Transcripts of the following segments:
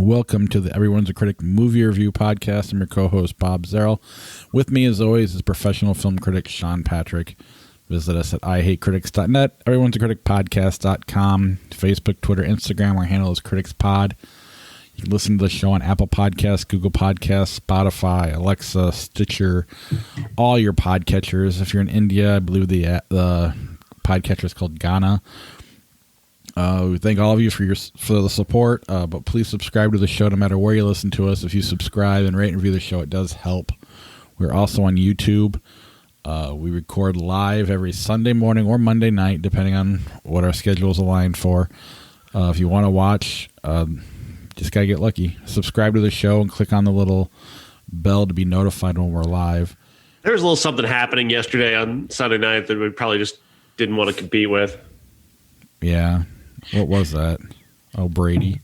Welcome to the Everyone's a Critic movie review podcast. I'm your co-host, Bob Zerl. With me, as always, is professional film critic Sean Patrick. Visit us at ihatecritics.net, everyone's a critic podcast.com, Facebook, Twitter, Instagram. Our handle is CriticsPod. You can listen to the show on Apple Podcasts, Google Podcasts, Spotify, Alexa, Stitcher, all your podcatchers. If you're in India, I believe the podcatcher is called Ghana. We thank all of you for the support, but please subscribe to the show no matter where you listen to us. If you subscribe and rate and review the show, it does help. We're also on YouTube. We record live every Sunday morning or Monday night, depending on what our schedule is aligned for. If you want to watch, just got to get lucky. Subscribe to the show and click on the little bell to be notified when we're live. There was a little something happening yesterday on Sunday night that we probably just didn't want to compete with. Yeah. What was that? Oh, Brady.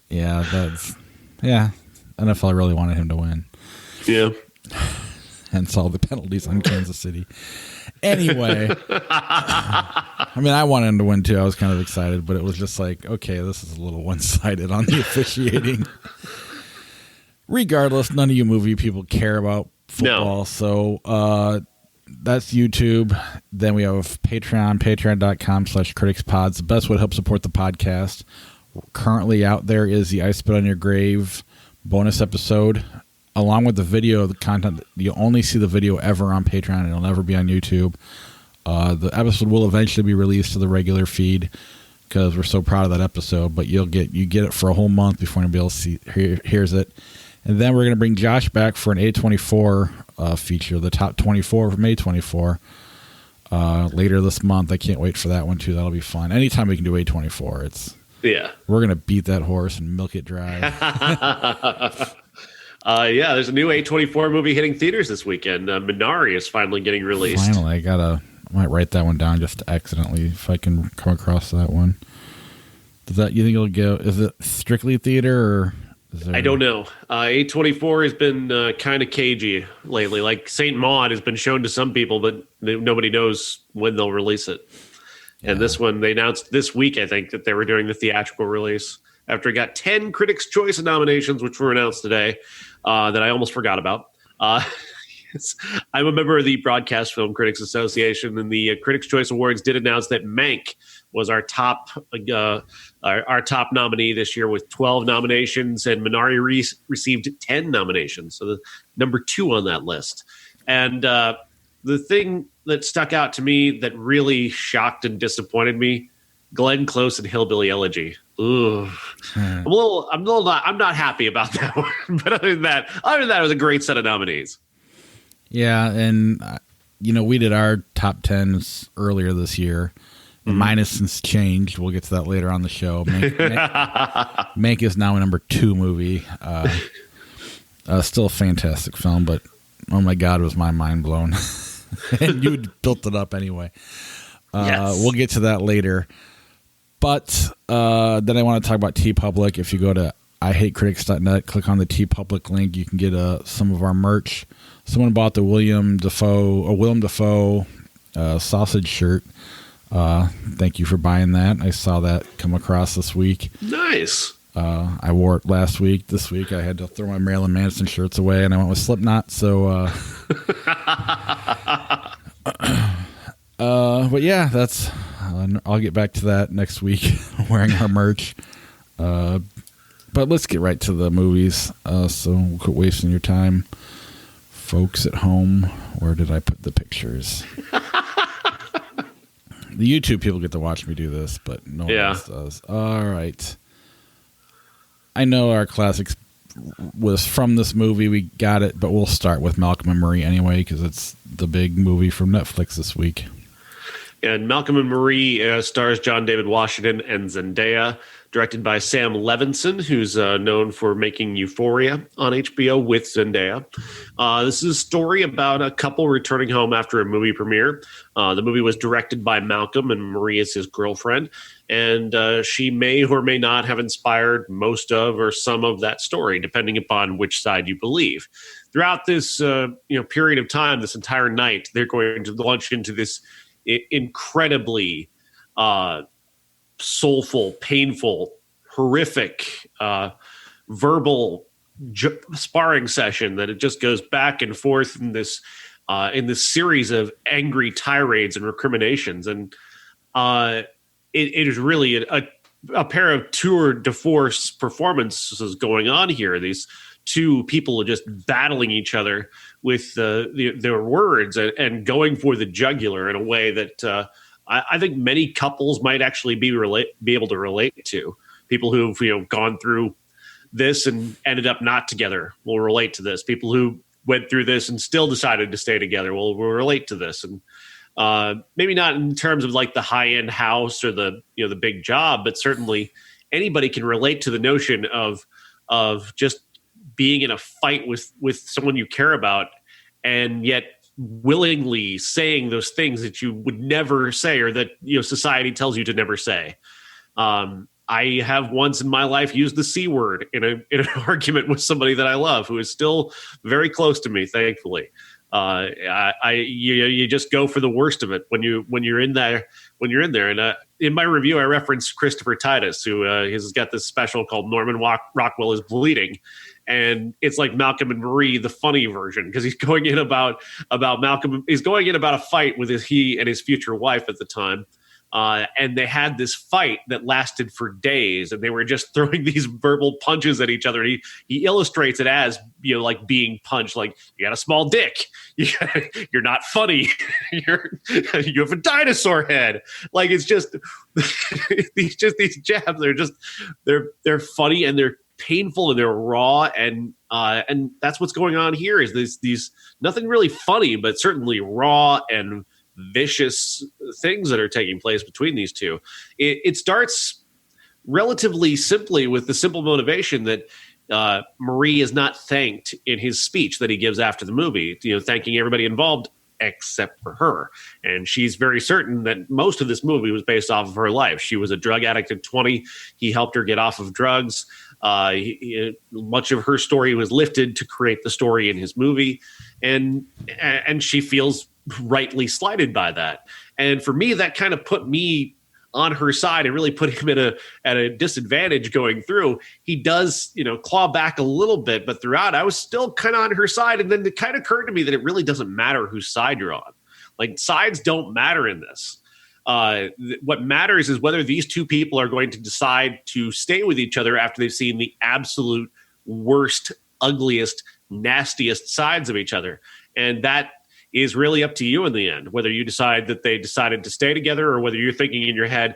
Yeah, NFL really wanted him to win. Yeah. Hence all the penalties on Kansas City. Anyway, I mean, I wanted him to win too. I was kind of excited, but it was just like, okay, this is a little one-sided on the officiating. Regardless, none of you movie people care about football, no. So that's YouTube. Then we have Patreon, patreon.com/criticspod. The best way to help support the podcast. Currently out there is the I Spit on Your Grave bonus episode. Along with the video of the content, you'll only see the video ever on Patreon. It'll never be on YouTube. The episode will eventually be released to the regular feed because we're so proud of that episode. But you get it for a whole month before anybody else hears it. And then we're going to bring Josh back for an A24 feature, the top 24 from A24, later this month. I can't wait for that one too. That'll be fun. Anytime we can do A24, we're going to beat that horse and milk it dry. There's a new A24 movie hitting theaters this weekend. Minari is finally getting released. Finally, I might write that one down just accidentally if I can come across that one. You think it'll go? Is it strictly theater or? I don't know. A24 has been kind of cagey lately. Like Saint Maud has been shown to some people, but nobody knows when they'll release it. Yeah. And this one, they announced this week, I think, that they were doing the theatrical release after it got 10 Critics' Choice nominations, which were announced today, that I almost forgot about. I'm a member of the Broadcast Film Critics Association, and the Critics' Choice Awards did announce that Mank was our top nominee this year with 12 nominations, and Minari received 10 nominations, so the number 2 on that list. And the thing that stuck out to me that really shocked and disappointed me, Glenn Close and Hillbilly Elegy. Ooh. I'm not happy about that one. But other than that, it was a great set of nominees. Yeah, and we did our top 10s earlier this year. Mm-hmm. Mine has since changed. We'll get to that later on the show. Mank is now a number 2 movie. Still a fantastic film, but oh my God, was my mind blown. And you built it up anyway. Yes. We'll get to that later. But then I want to talk about TeePublic. If you go to ihatecritics.net, click on the TeePublic link, you can get some of our merch. Someone bought the Willem Dafoe sausage shirt. Thank you for buying that. I saw that come across this week. Nice. I wore it last week. This week I had to throw my Marilyn Manson shirts away, and I went with Slipknot. So, but yeah, that's. I'll get back to that next week, wearing our merch. But let's get right to the movies. So we'll quit wasting your time, folks at home. Where did I put the pictures? The YouTube people get to watch me do this, but no one else does. All right. I know our classics was from this movie. We got it, but we'll start with Malcolm and Marie anyway, because it's the big movie from Netflix this week. And Malcolm and Marie stars John David Washington and Zendaya, directed by Sam Levinson, who's known for making Euphoria on HBO with Zendaya. This is a story about a couple returning home after a movie premiere. The movie was directed by Malcolm, and Marie is his girlfriend. And she may or may not have inspired most of or some of that story, depending upon which side you believe. Throughout this period of time, this entire night, they're going to launch into this incredibly soulful, painful, horrific, verbal sparring session that it just goes back and forth in this series of angry tirades and recriminations. And it is really a pair of tour de force performances going on here. These two people are just battling each other with their words and going for the jugular in a way that I think many couples might actually be able to relate to. People who've gone through this and ended up not together will relate to this. People who went through this and still decided to stay together will relate to this. And maybe not in terms of like the high-end house or the big job, but certainly anybody can relate to the notion of just being in a fight with someone you care about, and yet willingly saying those things that you would never say, or that society tells you to never say. I have once in my life used the C word in an argument with somebody that I love, who is still very close to me, thankfully. You just go for the worst of it when you're in there. And in my review, I referenced Christopher Titus, who has got this special called Norman Rockwell is Bleeding. And it's like Malcolm and Marie, the funny version, because he's going in about Malcolm. He's going in about a fight with he and his future wife at the time. And they had this fight that lasted for days, and they were just throwing these verbal punches at each other. And he illustrates it as, like being punched, like, you got a small dick, you're not funny, you have a dinosaur head. Like, it's just these jabs. They're funny, and they're painful, and they're raw, and that's what's going on here. Is these nothing really funny, but certainly raw and vicious things that are taking place between these two. It starts relatively simply with the simple motivation that Marie is not thanked in his speech that he gives after the movie, thanking everybody involved except for her. And she's very certain that most of this movie was based off of her life. She was a drug addict at 20. He helped her get off of drugs. Much of her story was lifted to create the story in his movie. And she feels rightly slighted by that. And for me, that kind of put me on her side and really put him at a disadvantage going through. He does, claw back a little bit, but throughout I was still kind of on her side. And then it kind of occurred to me that it really doesn't matter whose side you're on. Like, sides don't matter in this. What matters is whether these two people are going to decide to stay with each other after they've seen the absolute worst, ugliest, nastiest sides of each other. And that is really up to you in the end, whether you decide that they decided to stay together, or whether you're thinking in your head,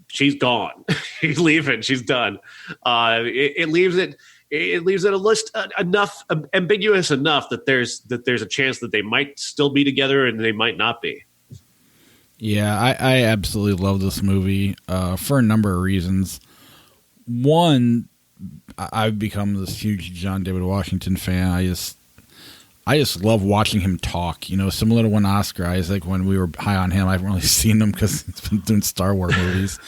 she's gone, she's leaving, she's done. It leaves it a list enough ambiguous enough that there's a chance that they might still be together and they might not be. Yeah, I absolutely love this movie for a number of reasons. One, I've become this huge John David Washington fan. I just love watching him talk, similar to when Oscar Isaac, when we were high on him. I haven't really seen him because he's been doing Star Wars movies.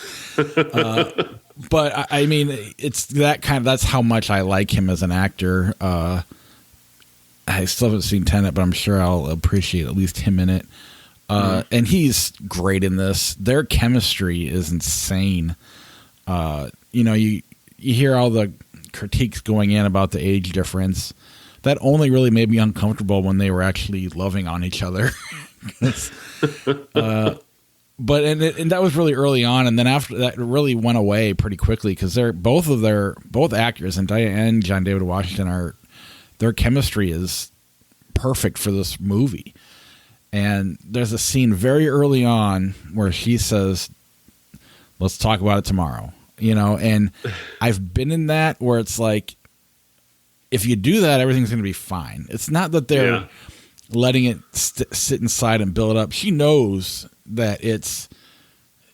But I mean, it's that's how much I like him as an actor. I still haven't seen Tenet, but I'm sure I'll appreciate at least him in it. And he's great in this. Their chemistry is insane. You hear all the critiques going in about the age difference. That only really made me uncomfortable when they were actually loving on each other. But that was really early on, and then after that, it really went away pretty quickly because both actors, Zendaya and John David Washington, their chemistry is perfect for this movie. And there's a scene very early on where she says, "Let's talk about it tomorrow," And I've been in that where it's like, if you do that, everything's going to be fine. It's not that they're letting it sit inside and build up. She knows that it's,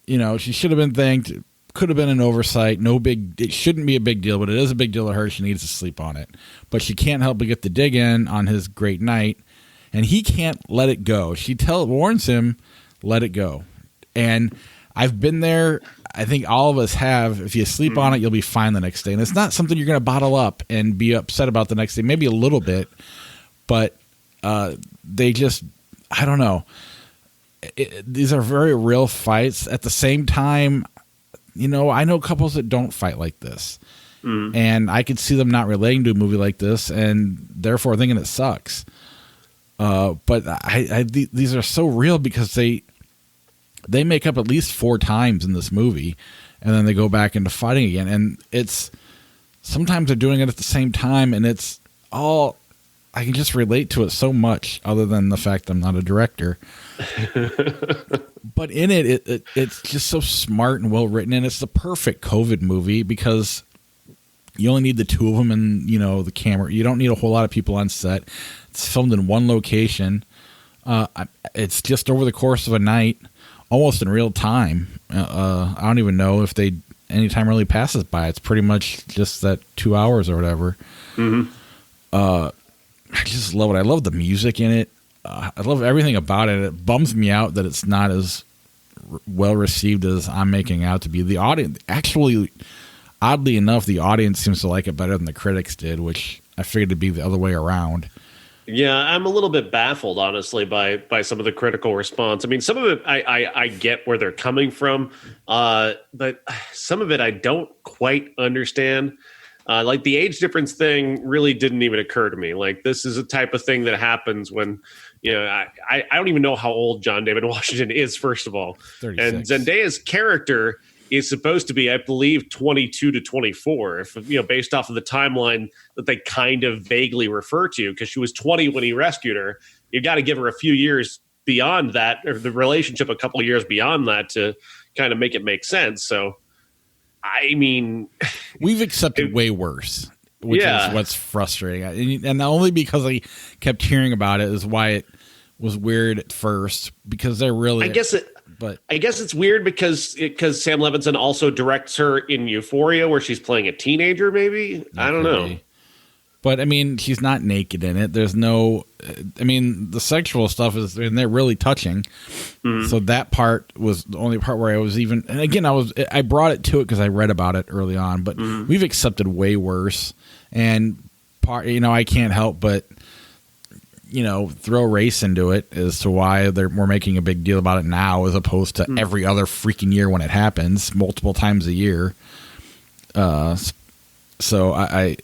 she should have been thanked. Could have been an oversight. It shouldn't be a big deal, but it is a big deal to her. She needs to sleep on it. But she can't help but get the dig in on his great night, and he can't let it go. She warns him, let it go. And I've been there. I think all of us have. If you sleep on it, you'll be fine the next day. And it's not something you're going to bottle up and be upset about the next day. Maybe a little bit, but they just, I don't know. These are very real fights. At the same time, I know couples that don't fight like this. Mm. And I could see them not relating to a movie like this and therefore thinking it sucks. But these are so real because they make up at least 4 times in this movie, and then they go back into fighting again. And it's sometimes they're doing it at the same time, and it's all I can just relate to it so much, other than the fact I'm not a director. But in it's just so smart and well written, and it's the perfect COVID movie because you only need the 2 of them and the camera. You don't need a whole lot of people on set. It's filmed in one location. It's just over the course of a night, almost in real time. I don't even know if any time really passes by. It's pretty much just that 2 hours or whatever. Mm-hmm. I just love it. I love the music in it. I love everything about it. It bums me out that it's not as well received as I'm making out to be. The audience, actually, oddly enough, the audience seems to like it better than the critics did, which I figured to be the other way around. Yeah, I'm a little bit baffled, honestly, by some of the critical response. I mean, some of it I get where they're coming from, but some of it I don't quite understand. Like the age difference thing really didn't even occur to me. Like this is a type of thing that happens when, I don't even know how old John David Washington is, first of all. 36. And Zendaya's character is supposed to be, I believe, 22 to 24, if based off of the timeline that they kind of vaguely refer to, because she was 20 when he rescued her. You got to give her a few years beyond that, or the relationship a couple of years beyond that, to kind of make it make sense. So, I mean, we've accepted way worse, which is what's frustrating. And only because I kept hearing about it is why it was weird at first, because they're really, I guess it's weird because Sam Levinson also directs her in Euphoria, where she's playing a teenager. Maybe I don't know. But I mean, she's not naked in it. There's no. I mean, the sexual stuff and they're really touching. Mm. So that part was the only part where I was even. And again, I brought it to it because I read about it early on. But we've accepted way worse. And I can't help but throw race into it as to why we're making a big deal about it now, as opposed to every other freaking year when it happens multiple times a year. So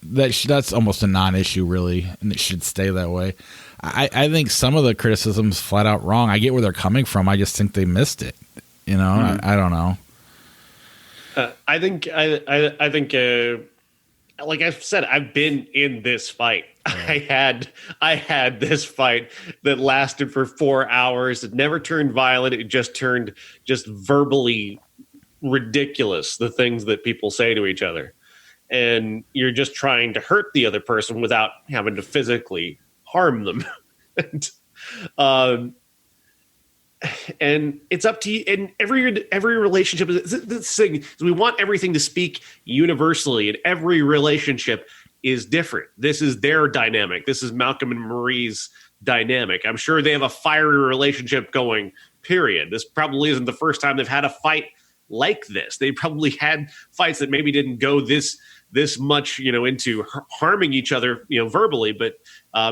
that's almost a non-issue, really, and it should stay that way. I think some of the criticism's flat out wrong. I get where they're coming from. I just think they missed it. I don't know. I think like I've said, I've been in this fight. Yeah. I had this fight that lasted for 4 hours. It never turned violent. It just turned verbally ridiculous, the things that people say to each other. And you're just trying to hurt the other person without having to physically harm them. And it's up to you. And every relationship is this thing is we want everything to speak universally, and every relationship is different. This is their dynamic. This is Malcolm and Marie's dynamic. I'm sure they have a fiery relationship going, period. This probably isn't the first time they've had a fight like this. They probably had fights that maybe didn't go this much, into harming each other, verbally, but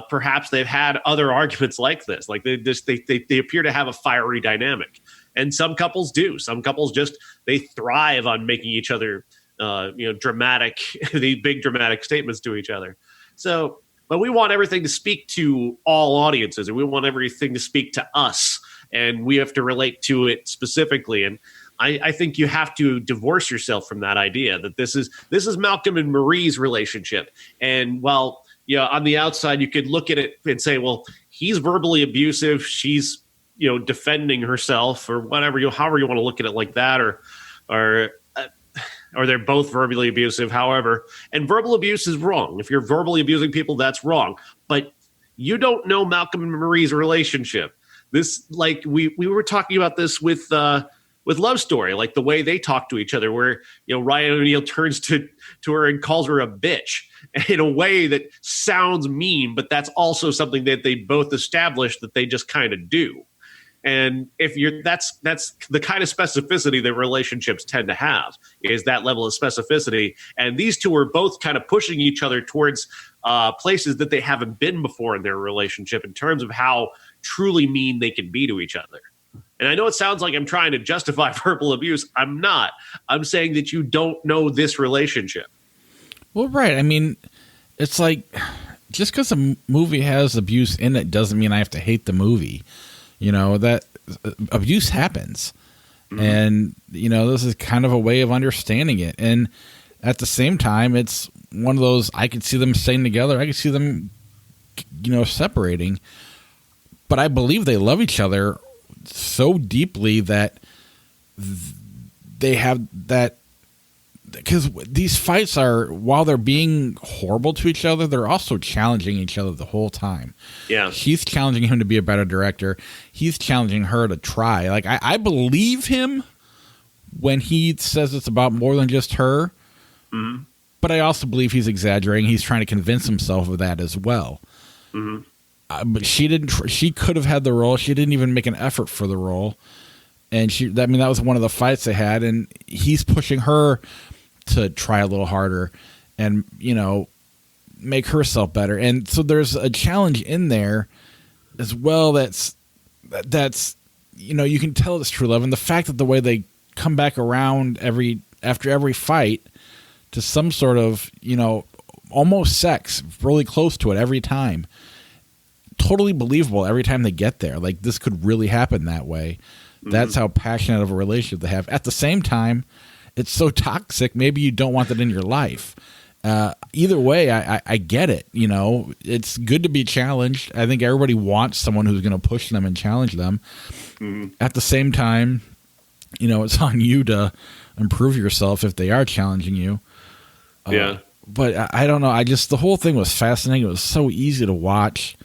perhaps they've had other arguments like this. Like they appear to have a fiery dynamic, and some couples do. Some couples they thrive on making each other, dramatic, the big dramatic statements to each other. So, but we want everything to speak to all audiences, and we want everything to speak to us, and we have to relate to it specifically. And I think you have to divorce yourself from that idea that this is Malcolm and Marie's relationship. And while on the outside you could look at it and say, well, he's verbally abusive, she's defending herself, or whatever, however you want to look at it, like that, or they're both verbally abusive. However, and verbal abuse is wrong. If you're verbally abusing people, that's wrong. But you don't know Malcolm and Marie's relationship. This, like we were talking about this with Love Story, like the way they talk to each other, where Ryan O'Neal turns to her and calls her a bitch in a way that sounds mean, but that's also something that they both established that they just kind of do. And that's the kind of specificity that relationships tend to have, is that level of specificity. And these two are both kind of pushing each other towards places that they haven't been before in their relationship, in terms of how truly mean they can be to each other. And I know it sounds like I'm trying to justify verbal abuse. I'm not. I'm saying that you don't know this relationship. Well, right. I mean, it's like just because a movie has abuse in it doesn't mean I have to hate the movie. That abuse happens. Mm-hmm. And, this is kind of a way of understanding it. And at the same time, it's one of those, I could see them staying together. I could see them, separating. But I believe they love each other so deeply that they have that, because these fights are, while they're being horrible to each other, they're also challenging each other the whole time. Yeah. She's challenging him to be a better director. He's challenging her to try. Like, I believe him when he says it's about more than just her. Mm-hmm. But I also believe he's exaggerating. He's trying to convince himself of that as well. Mm-hmm. But she didn't. She could have had the role. She didn't even make an effort for the role. And that was one of the fights they had. And he's pushing her to try a little harder and, make herself better. And so there's a challenge in there as well. That's, you can tell it's true love. And the fact that the way they come back around after every fight to some sort of, almost sex, really close to it every time. Totally believable every time they get there. Like, this could really happen that way. Mm-hmm. That's how passionate of a relationship they have. At the same time, it's so toxic, maybe you don't want that in your life. Either way, I get it. It's good to be challenged. I think everybody wants someone who's going to push them and challenge them. Mm-hmm. At the same time, it's on you to improve yourself if they are challenging you. Yeah. But I don't know. The whole thing was fascinating. It was so easy to watch.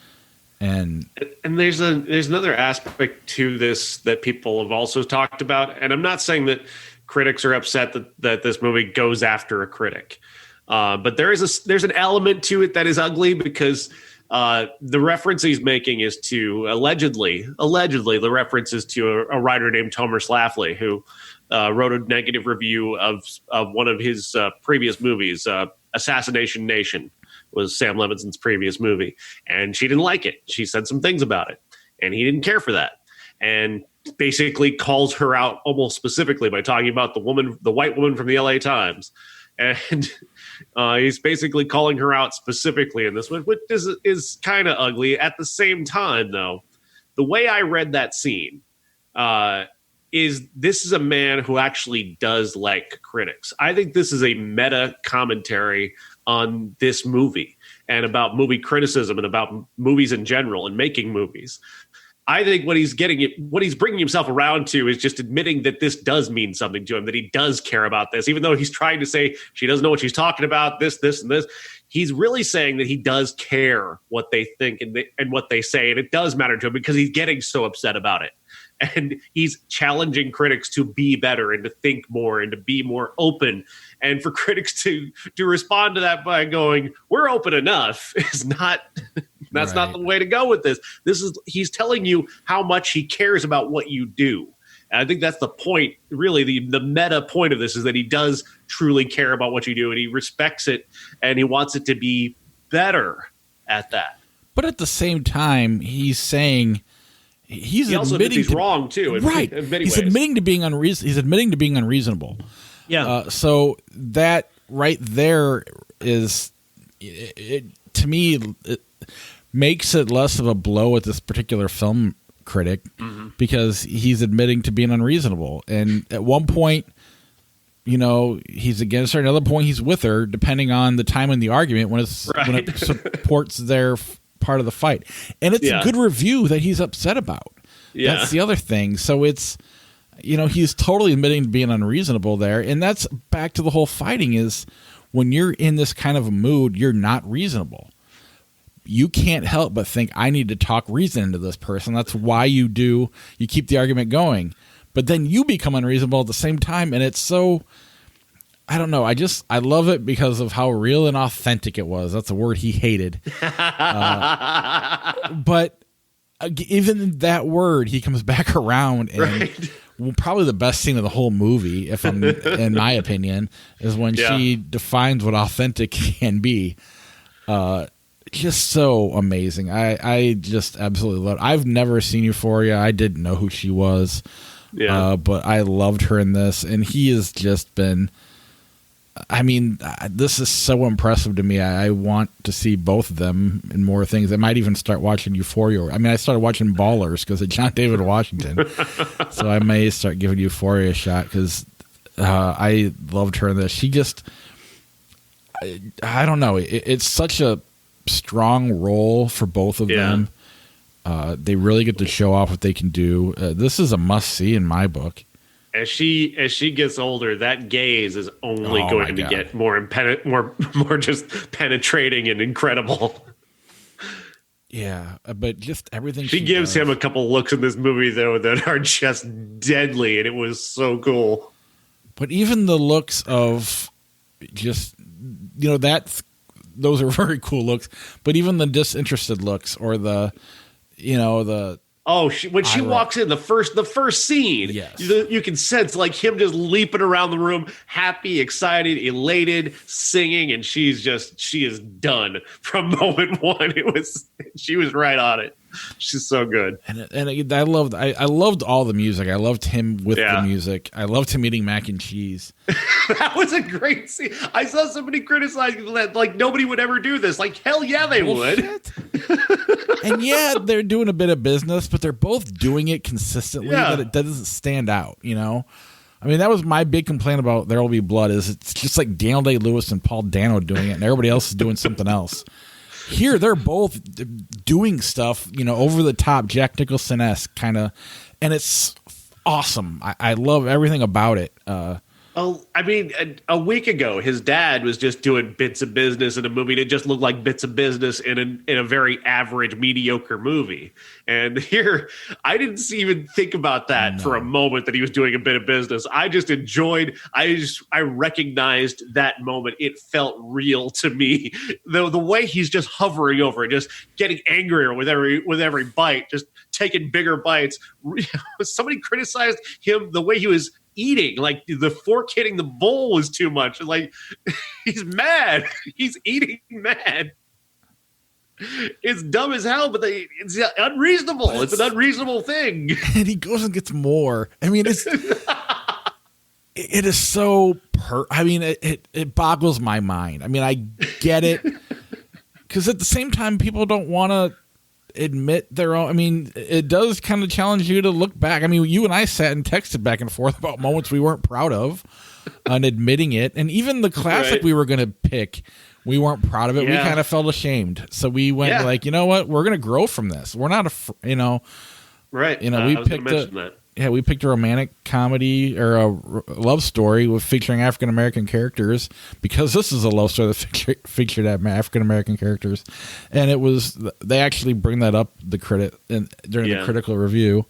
And there's another aspect to this that people have also talked about. And I'm not saying that critics are upset that this movie goes after a critic. But there's an element to it that is ugly because the reference he's making is to allegedly the reference is to a writer named Tomer Slafley who wrote a negative review of one of his previous movies, Assassination Nation was Sam Levinson's previous movie. And she didn't like it. She said some things about it. And he didn't care for that. And basically calls her out almost specifically by talking about the white woman from the LA Times. And he's basically calling her out specifically in this one, which is kind of ugly. At the same time, though, the way I read that scene is this is a man who actually does like critics. I think this is a meta commentary on this movie and about movie criticism and about movies in general and making movies. I think what he's bringing himself around to is just admitting that this does mean something to him, that he does care about this, even though he's trying to say she doesn't know what she's talking about, this, and this. He's really saying that he does care what they think and what they say, and it does matter to him because he's getting so upset about it. And he's challenging critics to be better and to think more and to be more open. And for critics to respond to that by going, "We're open enough," is not that's not the way to go with this. He's telling you how much he cares about what you do. And I think that's the point, really, the meta point of this is that he does truly care about what you do and he respects it and he wants it to be better at that. But at the same time, he's saying he also admits he's wrong too. Right. In many he's ways. admitting to being He's admitting to being unreasonable. Yeah. So that right there is, to me, it makes it less of a blow at this particular film critic because he's admitting to being unreasonable. And at one point, he's against her. At another point, he's with her, depending on the time in the argument when it supports their part of the fight. And it's a good review that he's upset about. Yeah. That's the other thing. So it's, he's totally admitting to being unreasonable there. And that's back to the whole fighting is when you're in this kind of a mood, you're not reasonable. You can't help but think, I need to talk reason into this person. That's why you keep the argument going. But then you become unreasonable at the same time. And it's so, I don't know. I love it because of how real and authentic it was. That's a word he hated. But even that word, he comes back around and probably the best scene of the whole movie, in my opinion, is when she defines what authentic can be. just so amazing. I just absolutely love it. I've never seen Euphoria. I didn't know who she was. Yeah. But I loved her in this, and he has just been. I mean, this is so impressive to me. I want to see both of them in more things. I might even start watching Euphoria. I mean, I started watching Ballers because of John David Washington, so I may start giving Euphoria a shot because I loved her in this. She just, I don't know. It's such a strong role for both of them. They really get to show off what they can do. This is a must see in my book. As she gets older, that gaze is only going to get more just penetrating and incredible. Yeah, but just everything she gives him a couple looks in this movie though that are just deadly, and it was so cool. But even the looks of just those are very cool looks. But even the disinterested looks or the when she walks in the first scene, yes. you can sense like him just leaping around the room, happy, excited, elated, singing, and she is done from moment one. She was right on it. She's so good. And I loved all the music. I loved him with the music. I loved him eating mac and cheese. That was a great scene. I saw somebody criticizing that like nobody would ever do this. Like hell yeah, they would. And yeah, they're doing a bit of business, but they're both doing it consistently that it doesn't stand out, I mean, that was my big complaint about There Will Be Blood is it's just like Daniel Day-Lewis and Paul Dano doing it and everybody else is doing something else. Here, they're both doing stuff, over the top, Jack Nicholson-esque kind of, and it's awesome. I love everything about it. I mean, a week ago, his dad was just doing bits of business in a movie that just looked like bits of business in a very average, mediocre movie. And here, I didn't even think about that for a moment that he was doing a bit of business. I just enjoyed. I recognized that moment. It felt real to me. The way he's just hovering over it, just getting angrier with every bite, just taking bigger bites. Somebody criticized him the way he was eating, like the fork hitting the bowl was too much. Like he's mad. He's eating mad. It's dumb as hell, but it's unreasonable. It's an unreasonable thing. And he goes and gets more. I mean, it is so I mean, it boggles my mind. I mean, I get it because at the same time, people don't want to admit their own. I mean, it does kind of challenge you to look back. I mean, you and I sat and texted back and forth about moments we weren't proud of and admitting it. And even the classic we were going to pick, we weren't proud of it. We kind of felt ashamed. So we went like, you know what? We're going to grow from this. We're not right. We picked a romantic comedy or a love story with featuring African American characters because this is a love story that featured African American characters, and they actually bring that up during the critical review.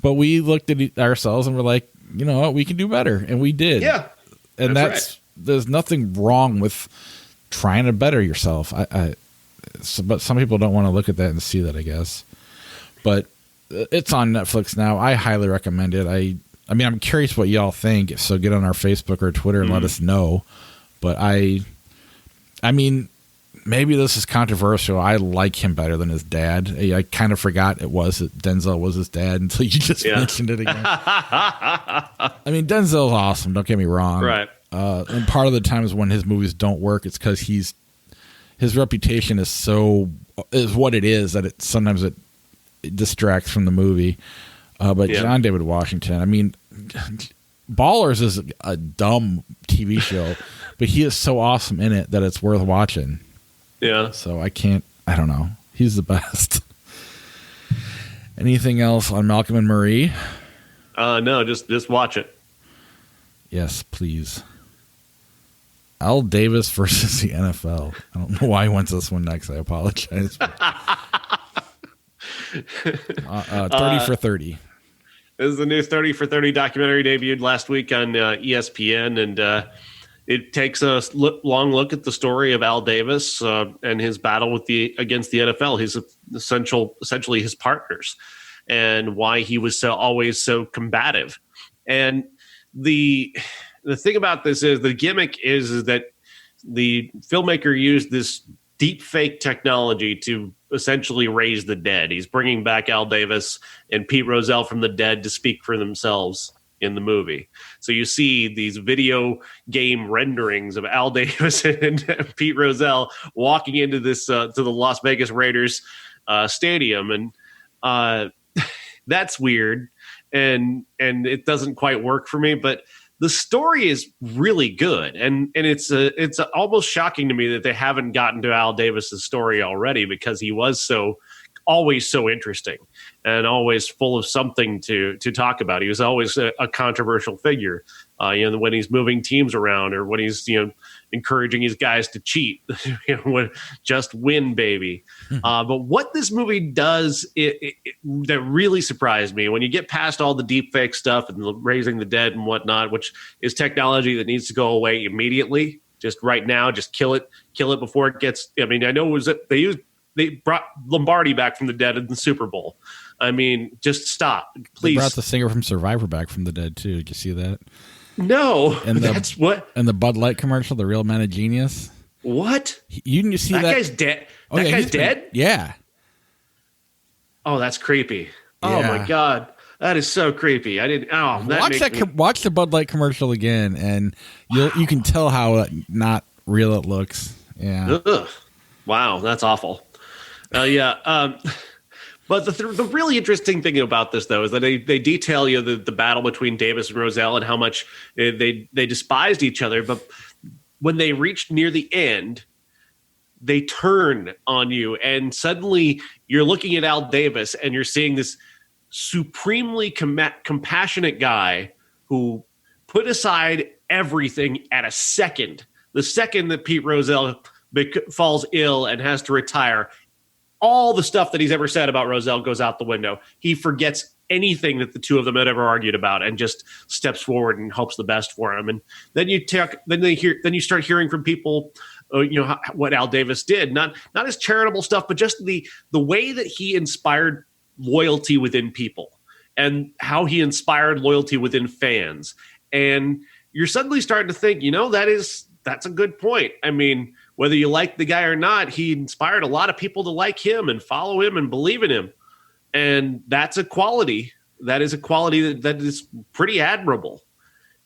But we looked at ourselves and we're like, you know what, we can do better, and we did. Yeah, and there's nothing wrong with trying to better yourself. But some people don't want to look at that and see that, I guess. But it's on Netflix now. I highly recommend it. I mean, I'm curious what y'all think, so get on our Facebook or Twitter and let us know. But I mean, maybe this is controversial. I like him better than his dad. I kind of forgot that Denzel was his dad until you just mentioned it again. I mean, Denzel's awesome. Don't get me wrong. Right. And part of the times when his movies don't work, it's because his reputation is what it is that sometimes it distracts from the movie. But John David Washington, I mean, Ballers is a dumb TV show, but he is so awesome in it that it's worth watching. Yeah. So I don't know. He's the best. Anything else on Malcolm and Marie? No, just watch it. Yes, please. Al Davis versus the NFL. I don't know why I went to this one next. I apologize. 30 for 30. This is the new 30 for 30 documentary debuted last week on ESPN, and it takes a long look at the story of Al Davis and his battle against the NFL. He's essentially his partners, and why he was always so combative. And the thing about this is the gimmick is that the filmmaker used this deep fake technology to essentially raise the dead. He's bringing back Al Davis and Pete Rozelle from the dead to speak for themselves in the movie. So you see these video game renderings of Al Davis and Pete Rozelle walking into this to the Las Vegas Raiders stadium, and that's weird, and it doesn't quite work for me. But the story is really good, and it's almost shocking to me that they haven't gotten to Al Davis's story already, because he was always so interesting and always full of something to talk about. He was always a controversial figure, when he's moving teams around, or when he's encouraging his guys to cheat, just win, baby. But what this movie does, that really surprised me, when you get past all the deep fake stuff and the raising the dead and whatnot, which is technology that needs to go away immediately, just right now, just kill it before it gets. I mean, I know they brought Lombardi back from the dead in the Super Bowl. I mean, just stop, please. They brought the singer from Survivor back from the dead too. Did you see that? No, and that's what. And the Bud Light commercial, the Real Man of Genius. What? You didn't see that? That guy's dead. Oh, that guy's dead? Yeah. Oh, that's creepy. Yeah. Oh my God. That is so creepy. I didn't. Oh, watch the Bud Light commercial again, and you can tell how not real it looks. Yeah. Ugh. Wow, that's awful. Yeah. But the really interesting thing about this, though, is that they detail the battle between Davis and Rozelle and how much they despised each other. But when they reached near the end, they turn on you, and suddenly you're looking at Al Davis and you're seeing this supremely compassionate guy who put aside everything at a second. The second that Pete Rozelle falls ill and has to retire, all the stuff that he's ever said about Rozelle goes out the window. He forgets anything that the two of them had ever argued about and just steps forward and hopes the best for him. And then you start hearing from people, what Al Davis did, not his charitable stuff, but just the way that he inspired loyalty within people and how he inspired loyalty within fans. And you're suddenly starting to think, that's a good point. I mean, whether you like the guy or not, he inspired a lot of people to like him and follow him and believe in him. And that's a quality. That is a quality that is pretty admirable.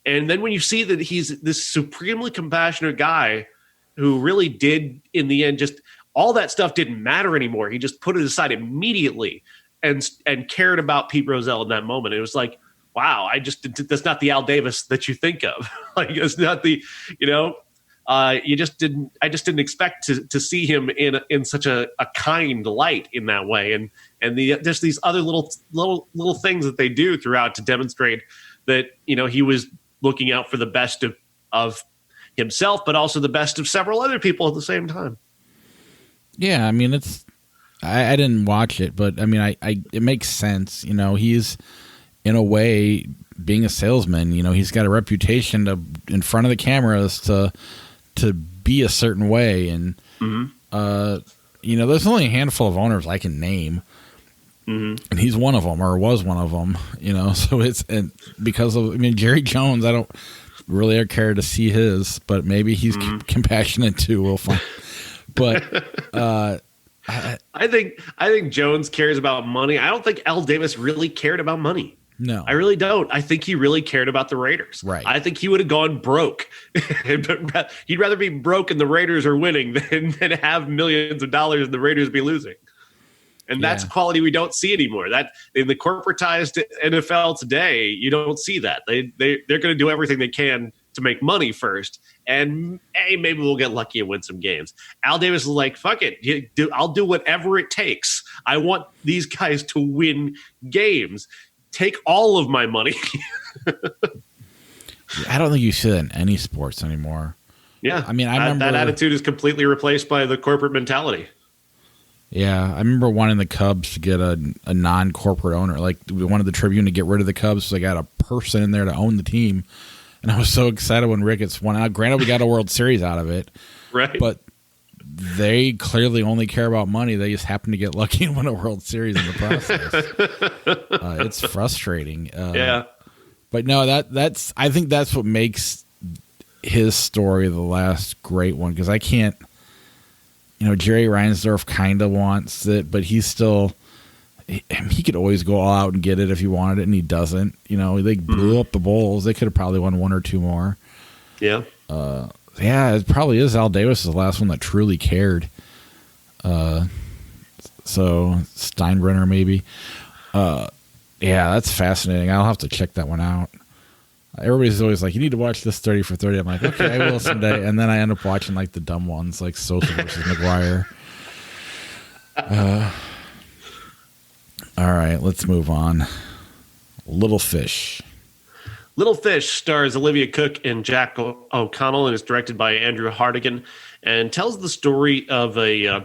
And then when you see that he's this supremely compassionate guy who really did, in the end, just all that stuff didn't matter anymore. He just put it aside immediately and cared about Pete Rozelle in that moment. It was like, wow, that's not the Al Davis that you think of. Like, it's not the, I just didn't expect to see him in such a kind light in that way, and just these other little things that they do throughout to demonstrate that he was looking out for the best of himself, but also the best of several other people at the same time. Yeah, I mean, I didn't watch it, but I mean, it makes sense. He's in a way being a salesman. He's got a reputation in front of the cameras to be a certain way, and there's only a handful of owners I can name, and he's one of them, or was one of them. So and because of Jerry Jones, I don't really care to see his, but maybe he's compassionate too. We'll find. But I think Jones cares about money. I don't think Al Davis really cared about money. No, I really don't. I think he really cared about the Raiders. Right. I think he would have gone broke. He'd rather be broke and the Raiders are winning than have millions of dollars and the Raiders be losing. And that's quality we don't see anymore. That in the corporatized NFL today, you don't see that. They're going to do everything they can to make money first. And hey, maybe we'll get lucky and win some games. Al Davis is like, fuck it. I'll do whatever it takes. I want these guys to win games. Take all of my money. I don't think you see that in any sports anymore. Yeah. I mean, I remember that attitude is completely replaced by the corporate mentality. Yeah. I remember wanting the Cubs to get a non-corporate owner. Like, we wanted the Tribune to get rid of the Cubs, so they got a person in there to own the team. And I was so excited when Ricketts won out. Granted, we got a World Series out of it. Right. But they clearly only care about money. They just happen to get lucky and win a World Series in the process. It's frustrating. Yeah. But no, I think that's what makes his story the last great one, because I can't Jerry Reinsdorf kind of wants it, but he's still, he could always go all out and get it if he wanted it, and he doesn't. They blew up the bowls. They could have probably won one or two more. Yeah. Yeah, it probably is Al Davis is the last one that truly cared. So Steinbrenner maybe. Yeah, that's fascinating. I'll have to check that one out. Everybody's always like, you need to watch this 30 for 30. I'm like, okay, I will someday. And then I end up watching like the dumb ones, like Sosa versus McGuire. All right, let's move on. Little Fish. Little Fish stars Olivia Cooke and Jack O'Connell and is directed by Andrew Hartigan and tells the story of a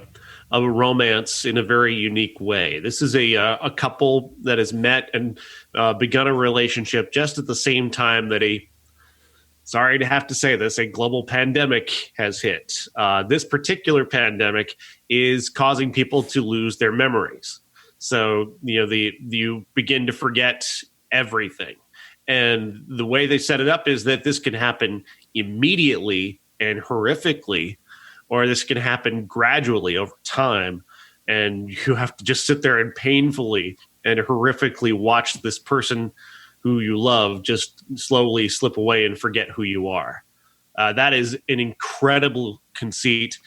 romance in a very unique way. This is a couple that has met and begun a relationship just at the same time that sorry to have to say this, a global pandemic has hit. This particular pandemic is causing people to lose their memories. So, you begin to forget everything. And the way they set it up is that this can happen immediately and horrifically, or this can happen gradually over time. And you have to just sit there and painfully and horrifically watch this person who you love just slowly slip away and forget who you are. That is an incredible conceit.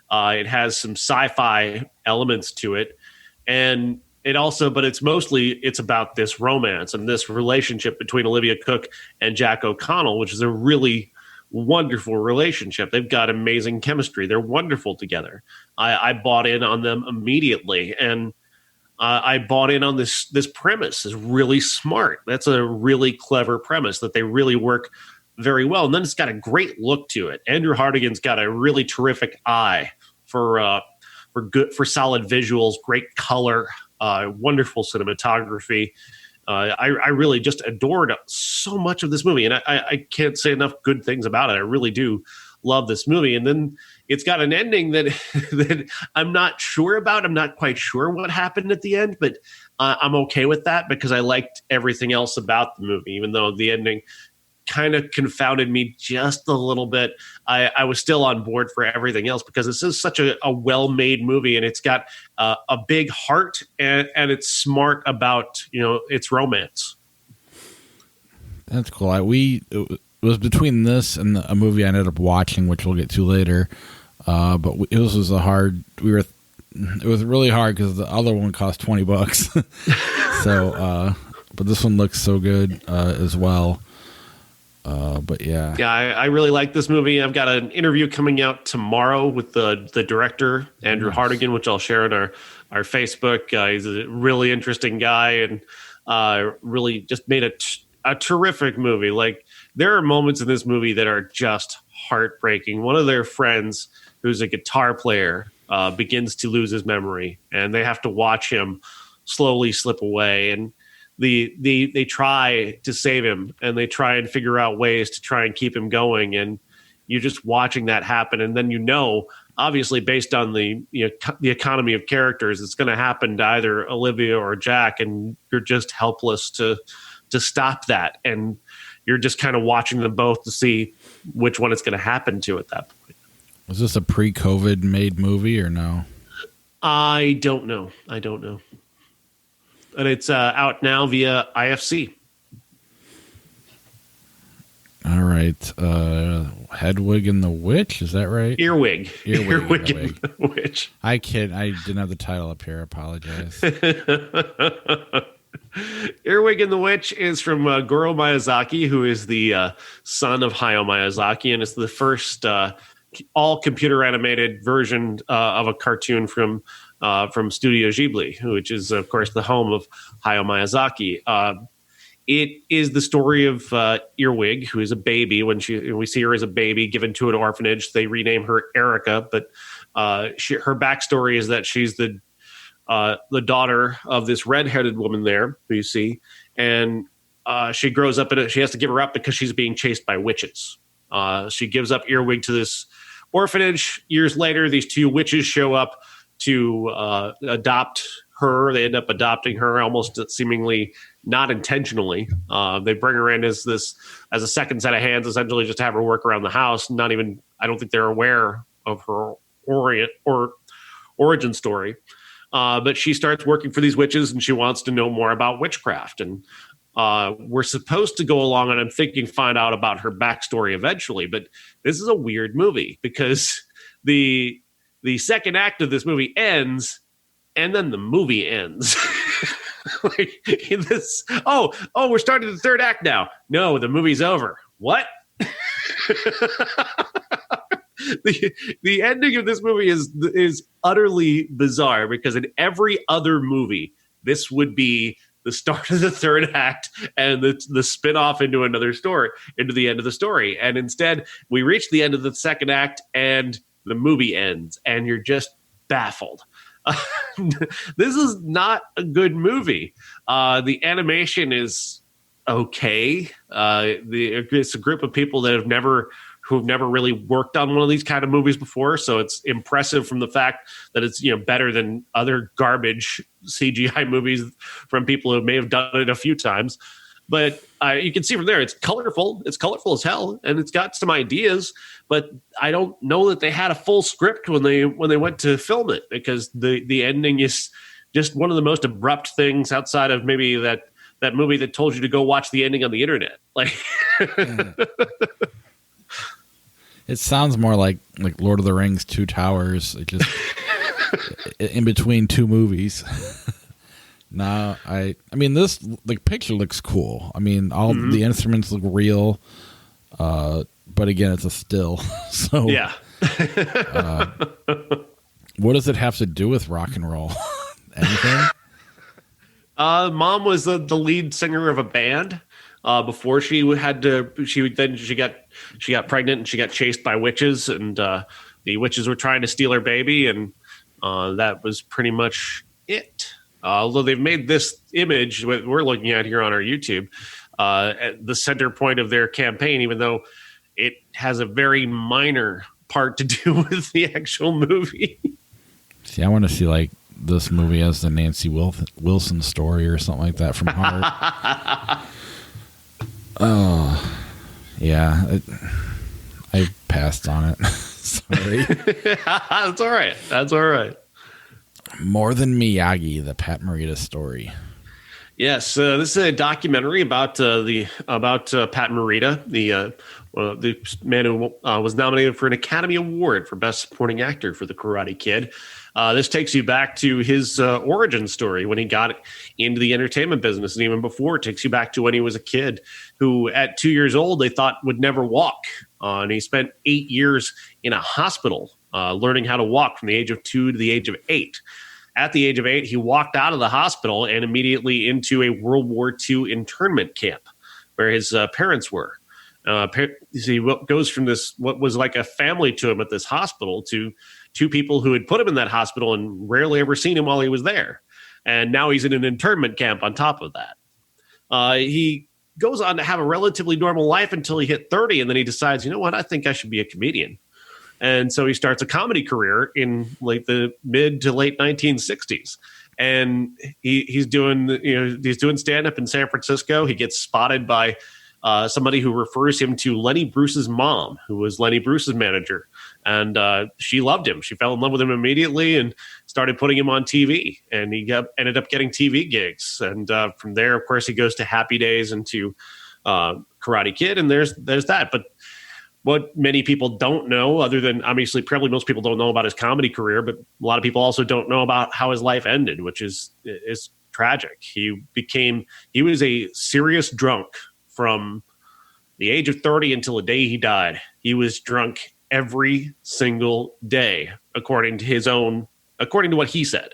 It has some sci-fi elements to it. And it's about this romance and this relationship between Olivia Cooke and Jack O'Connell, which is a really wonderful relationship. They've got amazing chemistry. They're wonderful together. I bought in on them immediately, and I bought in on this premise. Is really smart. That's a really clever premise that they really work very well. And then it's got a great look to it. Andrew Hartigan's got a really terrific eye for solid visuals, great color. Wonderful cinematography. I really just adored so much of this movie, and I can't say enough good things about it. I really do love this movie. And then it's got an ending that that I'm not sure about. I'm not quite sure what happened at the end, but I'm okay with that because I liked everything else about the movie, even though the ending kind of confounded me just a little bit. I was still on board for everything else because this is such a well-made movie, and it's got a big heart, and it's smart about its romance. That's cool. It was between this and a movie I ended up watching, which we'll get to later. But it was it was really hard because the other one cost $20. So, but this one looks so good as well. But yeah, I really like this movie. I've got an interview coming out tomorrow with the director, Andrew Hartigan, which I'll share on our Facebook. He's a really interesting guy and really just made a terrific movie. Like, there are moments in this movie that are just heartbreaking. One of their friends, who's a guitar player, begins to lose his memory, and they have to watch him slowly slip away. And they try to save him, and they try and figure out ways to try and keep him going. And you're just watching that happen. And then, obviously based on the economy of characters, it's going to happen to either Olivia or Jack, and you're just helpless to stop that. And you're just kind of watching them both to see which one it's going to happen to at that point. Was this a pre-COVID made movie or no? I don't know. And it's out now via IFC. All right. Hedwig and the Witch, is that right? Earwig. Earwig and the Witch. I didn't have the title up here. I apologize. Earwig and the Witch is from Goro Miyazaki, who is the son of Hayao Miyazaki, and it's the first all computer animated version of a cartoon from Studio Ghibli, which is, of course, the home of Hayao Miyazaki. It is the story of Earwig, who is a baby. When we see her as a baby given to an orphanage, they rename her Erica, but her backstory is that she's the daughter of this redheaded woman there, who you see, and she grows up she has to give her up because she's being chased by witches. She gives up Earwig to this orphanage. Years later, these two witches show up to adopt her. They end up adopting her almost seemingly not intentionally. They bring her in as a second set of hands, essentially just to have her work around the house. I don't think they're aware of her origin story. But she starts working for these witches, and she wants to know more about witchcraft. And we're supposed to go along, and I'm thinking find out about her backstory eventually. But this is a weird movie because the second act of this movie ends, and then the movie ends. Like this. Oh, we're starting the third act now. No, the movie's over. What? The ending of this movie is utterly bizarre because in every other movie, this would be the start of the third act and the spin-off into another story, into the end of the story. And instead, we reach the end of the second act and the movie ends, and you're just baffled. This is not a good movie. The animation is okay. It's a group of people that who've never really worked on one of these kind of movies before, so it's impressive from the fact that it's better than other garbage CGI movies from people who may have done it a few times. But you can see from there, it's colorful. It's colorful as hell, and it's got some ideas. But I don't know that they had a full script when they went to film it, because the ending is just one of the most abrupt things outside of maybe that movie that told you to go watch the ending on the internet. Like, it sounds more like Lord of the Rings, Two Towers, just in between two movies. No, I mean, this picture looks cool. I mean, all the instruments look real, but again, it's a still. So yeah. What does it have to do with rock and roll? Anything? Mom was the lead singer of a band before she got pregnant and she got chased by witches, and the witches were trying to steal her baby, and that was pretty much it. Although they've made this image we're looking at here on our YouTube at the center point of their campaign, even though it has a very minor part to do with the actual movie. See, I want to see this movie as the Nancy Wilson story or something like that from Heart. Oh, yeah. I passed on it. Sorry. That's all right. That's all right. More Than Miyagi, the Pat Morita Story. Yes, this is a documentary about Pat Morita, the man who was nominated for an Academy Award for Best Supporting Actor for The Karate Kid. This takes you back to his origin story when he got into the entertainment business, and even before, it takes you back to when he was a kid who, at 2 years old, they thought would never walk. And he spent 8 years in a hospital learning how to walk from the age of 2 to the age of 8. At the age of 8, he walked out of the hospital and immediately into a World War II internment camp where his parents were. He goes from this, what was like a family to him at this hospital, to two people who had put him in that hospital and rarely ever seen him while he was there. And now he's in an internment camp on top of that. He goes on to have a relatively normal life until he hit 30, and then he decides, you know what, I think I should be a comedian. And so he starts a comedy career in the mid to late 1960s. And he's doing stand-up in San Francisco. He gets spotted by somebody who refers him to Lenny Bruce's mom, who was Lenny Bruce's manager. And she loved him. She fell in love with him immediately and started putting him on TV. And he ended up getting TV gigs. And from there, of course, he goes to Happy Days and to Karate Kid. And there's that. But what many people don't know, other than obviously probably most people don't know about his comedy career, but a lot of people also don't know about how his life ended, which is tragic. He was a serious drunk from the age of 30 until the day he died. He was drunk every single day, according to what he said.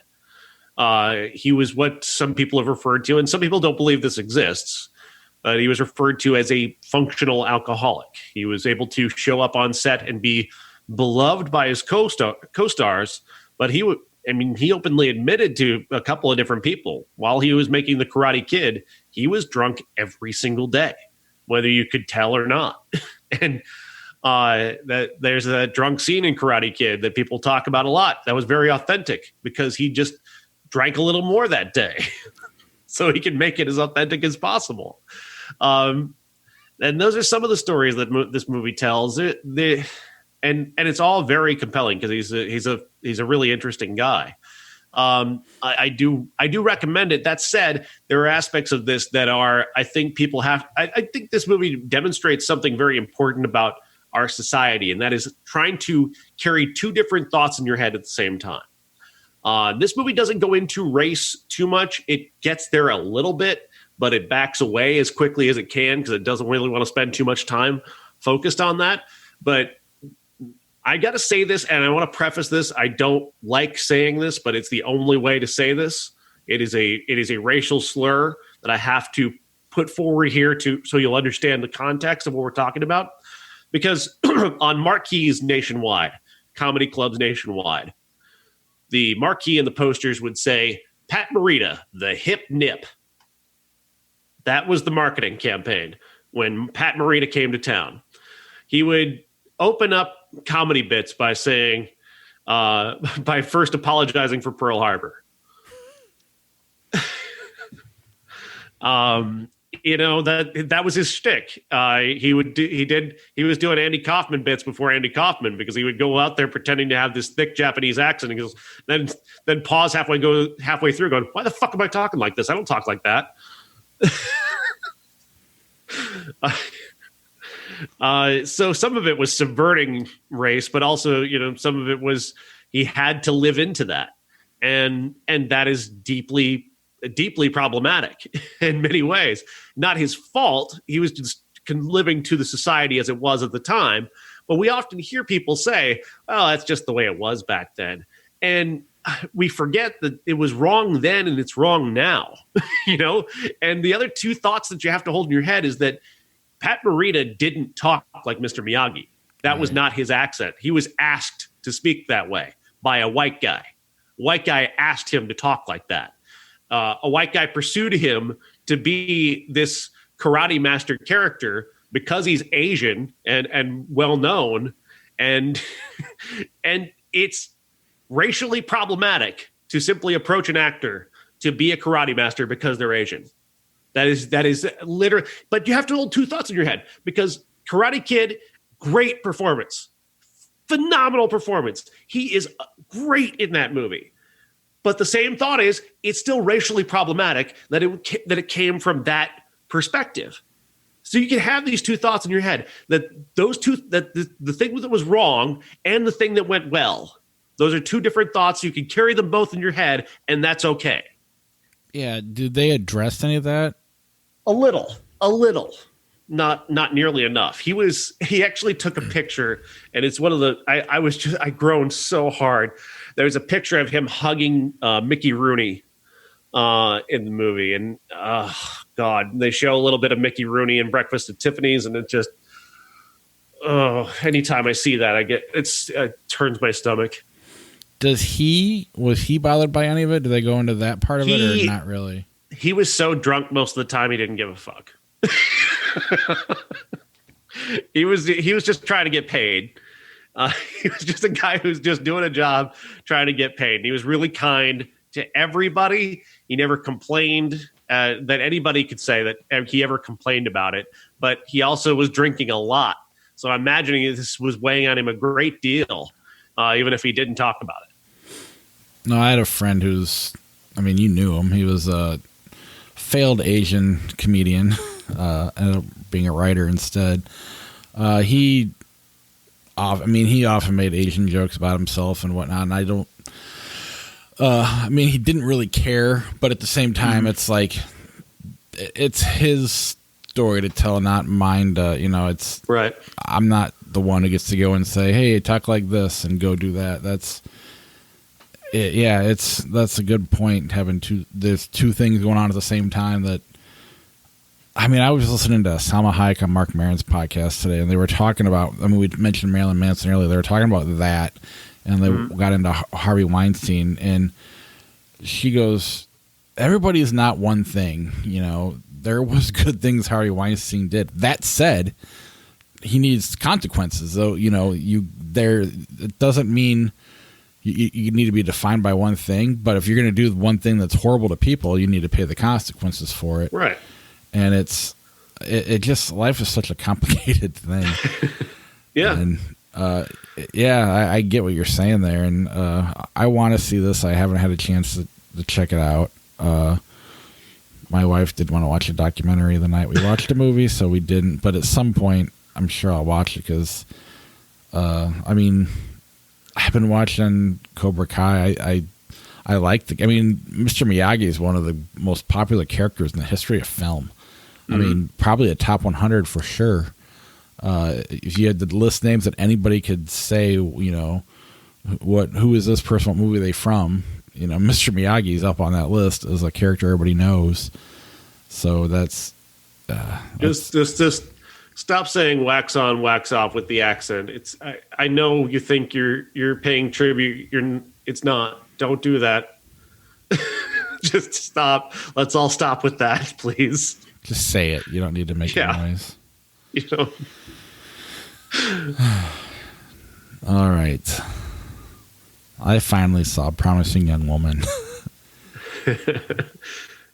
He was what some people have referred to, and some people don't believe this exists. He was referred to as a functional alcoholic. He was able to show up on set and be beloved by his co-stars, but he openly admitted to a couple of different people while he was making The Karate Kid, he was drunk every single day, whether you could tell or not. And that there's a drunk scene in Karate Kid that people talk about a lot. That was very authentic because he just drank a little more that day so he could make it as authentic as possible. And those are some of the stories that this movie tells. and it's all very compelling because he's a really interesting guy. I do recommend it. That said, there are aspects of this that are, I think people have. I think this movie demonstrates something very important about our society, and that is trying to carry two different thoughts in your head at the same time. This movie doesn't go into race too much. It gets there a little bit, but it backs away as quickly as it can because it doesn't really want to spend too much time focused on that. But I got to say this, and I want to preface this. I don't like saying this, but it's the only way to say this. It is a racial slur that I have to put forward here so you'll understand the context of what we're talking about. Because on marquees nationwide, comedy clubs nationwide, the marquee and the posters would say, Pat Morita, the hip nip. That was the marketing campaign when Pat Morita came to town. He would open up comedy bits by saying, by first apologizing for Pearl Harbor. That was his shtick. He was doing Andy Kaufman bits before Andy Kaufman because he would go out there pretending to have this thick Japanese accent and goes, then pause halfway through going, why the fuck am I talking like this? I don't talk like that. So some of it was subverting race, but also, some of it was he had to live into that. And that is deeply problematic in many ways. Not his fault. He was just living to the society as it was at the time. But we often hear people say, oh, that's just the way it was back then. And we forget that it was wrong then and it's wrong now, And the other two thoughts that you have to hold in your head is that Pat Morita didn't talk like Mr. Miyagi. That was not his accent. He was asked to speak that way by a white guy. White guy asked him to talk like that. A white guy pursued him to be this karate master character because he's Asian and well known, and it's racially problematic to simply approach an actor to be a karate master because they're Asian. That is literally, but you have to hold two thoughts in your head because Karate Kid, great performance, phenomenal performance. He is great in that movie. But the same thought is it's still racially problematic that it came from that perspective. So you can have these two thoughts in your head that the thing that was wrong and the thing that went well. Those are two different thoughts. You can carry them both in your head, and that's okay. Yeah. Did they address any of that? A little, not nearly enough. He actually took a picture, and it's one of the. I groaned so hard. There's a picture of him hugging Mickey Rooney in the movie, and God, they show a little bit of Mickey Rooney in Breakfast at Tiffany's, and it just, anytime I see that, it turns my stomach. Was he bothered by any of it? Do they go into that part of it or not really? He was so drunk most of the time he didn't give a fuck. He was just trying to get paid. He was just a guy who's just doing a job trying to get paid. And he was really kind to everybody. He never complained that anybody could say that he ever complained about it. But he also was drinking a lot. So I'm imagining this was weighing on him a great deal, even if he didn't talk about it. No, I had a friend you knew him. He was a failed Asian comedian, ended up being a writer instead. He often made Asian jokes about himself and whatnot, and I don't. He didn't really care, but at the same time, it's like it's his story to tell, not mine. It's right. I'm not the one who gets to go and say, "Hey, talk like this," and go do that. That's it. Yeah, that's a good point. There's two things going on at the same time. That I was listening to Salma Hayek on Mark Maron's podcast today, and they were talking about. We mentioned Marilyn Manson earlier. They were talking about that, and they got into Harvey Weinstein, and she goes, "Everybody is not one thing." There was good things Harvey Weinstein did. That said, he needs consequences. Though it doesn't mean you need to be defined by one thing. But if you're going to do one thing that's horrible to people, you need to pay the consequences for it. Right. And life is such a complicated thing. Yeah. And Yeah, I get what you're saying there, and I want to see this. I haven't had a chance to check it out. My wife did want to watch a documentary the night we watched a movie, so we didn't. But at some point, I'm sure I'll watch it because, I mean, I've been watching Cobra Kai. I like Mr. Miyagi is one of the most popular characters in the history of film. I mean, probably a top 100 for sure. If you had to list names that anybody could say, you know, who is this person? What movie are they from? You know, Mr. Miyagi's up on that list as a character everybody knows. So that's just stop saying wax on, wax off with the accent. I know you think you're paying tribute. It's not. Don't do that. Just stop. Let's all stop with that, please. Just say it. You don't need to make a noise. You know. All right. I finally saw Promising Young Woman.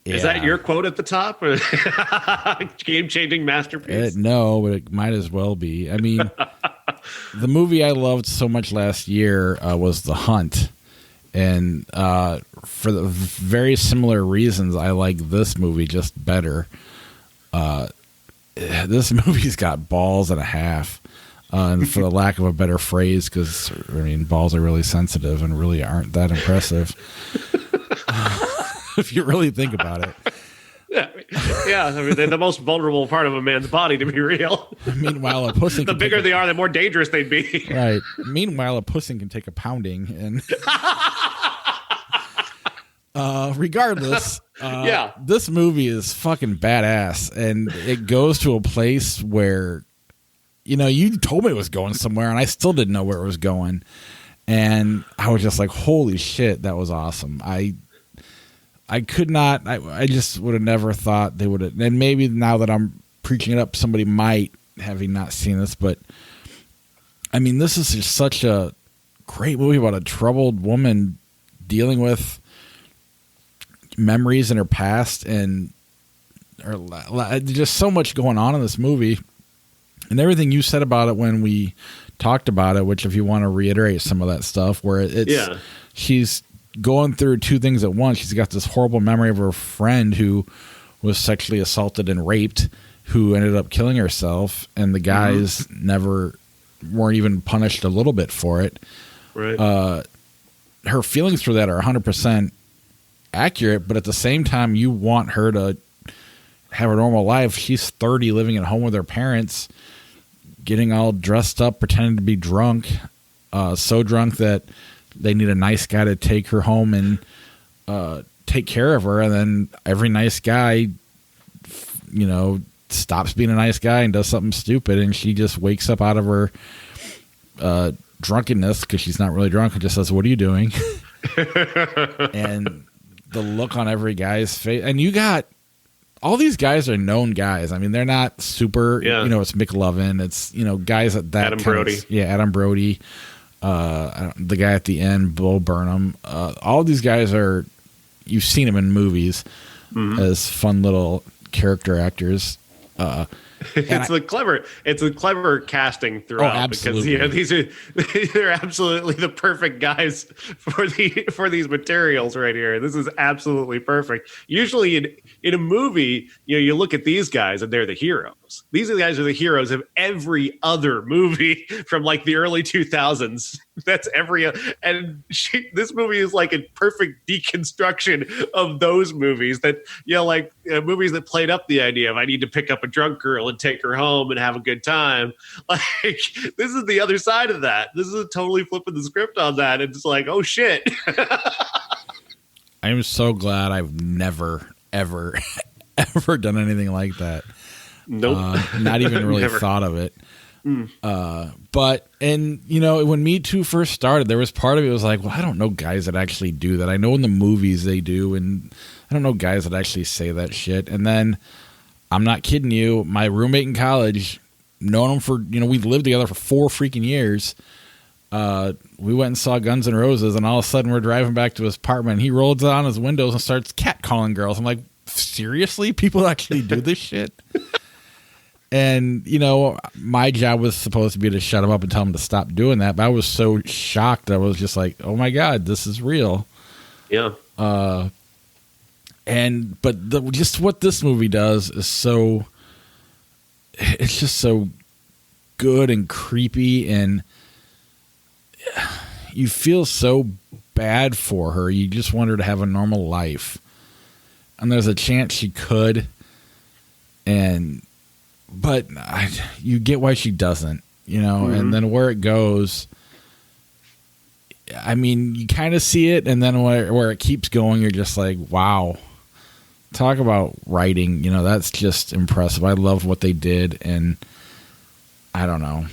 Is that your quote at the top? Game-changing masterpiece? No, but it might as well be. I mean, the movie I loved so much last year was The Hunt. And for the very similar reasons, I like this movie just better. This movie's got balls and a half. And for the lack of a better phrase, because, I mean, balls are really sensitive and really aren't that impressive. If you really think about it. Yeah, I mean, they're the most vulnerable part of a man's body, to be real. Meanwhile, a pussy the bigger they are, the more dangerous they'd be. Right. Meanwhile, a pussy can take a pounding. And regardless, this movie is fucking badass. And it goes to a place where, you know, you told me it was going somewhere, and I still didn't know where it was going. And I was just like, holy shit, that was awesome. I could not, I just would have never thought they would have, and maybe now that I'm preaching it up, somebody might, having not seen this, but I mean, this is just such a great movie about a troubled woman dealing with memories in her past, and just so much going on in this movie. And everything you said about it when we talked about it, which if you want to reiterate some of that stuff, where she's going through two things at once. She's got this horrible memory of her friend who was sexually assaulted and raped, who ended up killing herself, and the guys weren't even punished a little bit for it. Right. Her feelings for that are 100% accurate, but at the same time, you want her to have a normal life. She's 30, living at home with her parents, getting all dressed up, pretending to be drunk, so drunk that they need a nice guy to take her home and take care of her. And then every nice guy, you know, stops being a nice guy and does something stupid. And she just wakes up out of her drunkenness, because she's not really drunk, and just says, "What are you doing?" And the look on every guy's face. And you got all these guys are known guys. I mean, they're not super, you know, it's McLovin. It's, you know, guys at that Adam Brody. Adam Brody. The guy at the end, Bo Burnham. All these guys are, you've seen them in movies as fun little character actors. It's a clever casting throughout, because they're absolutely the perfect guys for these materials right here. This is absolutely perfect. Usually in a movie, you know, you look at these guys and they're the heroes. These guys are the heroes of every other movie from like the early 2000s. That's this movie is like a perfect deconstruction of those movies that, you know, like movies that played up the idea of I need to pick up a drunk girl and take her home and have a good time. Like, this is the other side of that. This is totally flipping the script on that. It's like, oh shit. I'm so glad I've never, ever, ever done anything like that. Nope. Not even really thought of it. But, and you know, when Me Too first started, there was part of it was like, well, I don't know guys that actually do that. I know in the movies they do, and I don't know guys that actually say that shit. And then, I'm not kidding you, my roommate in college, known him for, you know, we lived together for 4 freaking years. We went and saw Guns N' Roses, and all of a sudden we're driving back to his apartment, and he rolls down his windows and starts catcalling girls. I'm like, seriously? People actually do this shit? And, you know, my job was supposed to be to shut him up and tell him to stop doing that. But I was so shocked. I was just like, oh, my God, this is real. Yeah. But just what this movie does is so, it's just so good and creepy. And you feel so bad for her. You just want her to have a normal life. And there's a chance she could. But you get why she doesn't, you know, and then where it goes, I mean, you kind of see it, and then where it keeps going, you're just like, wow. Talk about writing, you know, that's just impressive. I love what they did, and I don't know.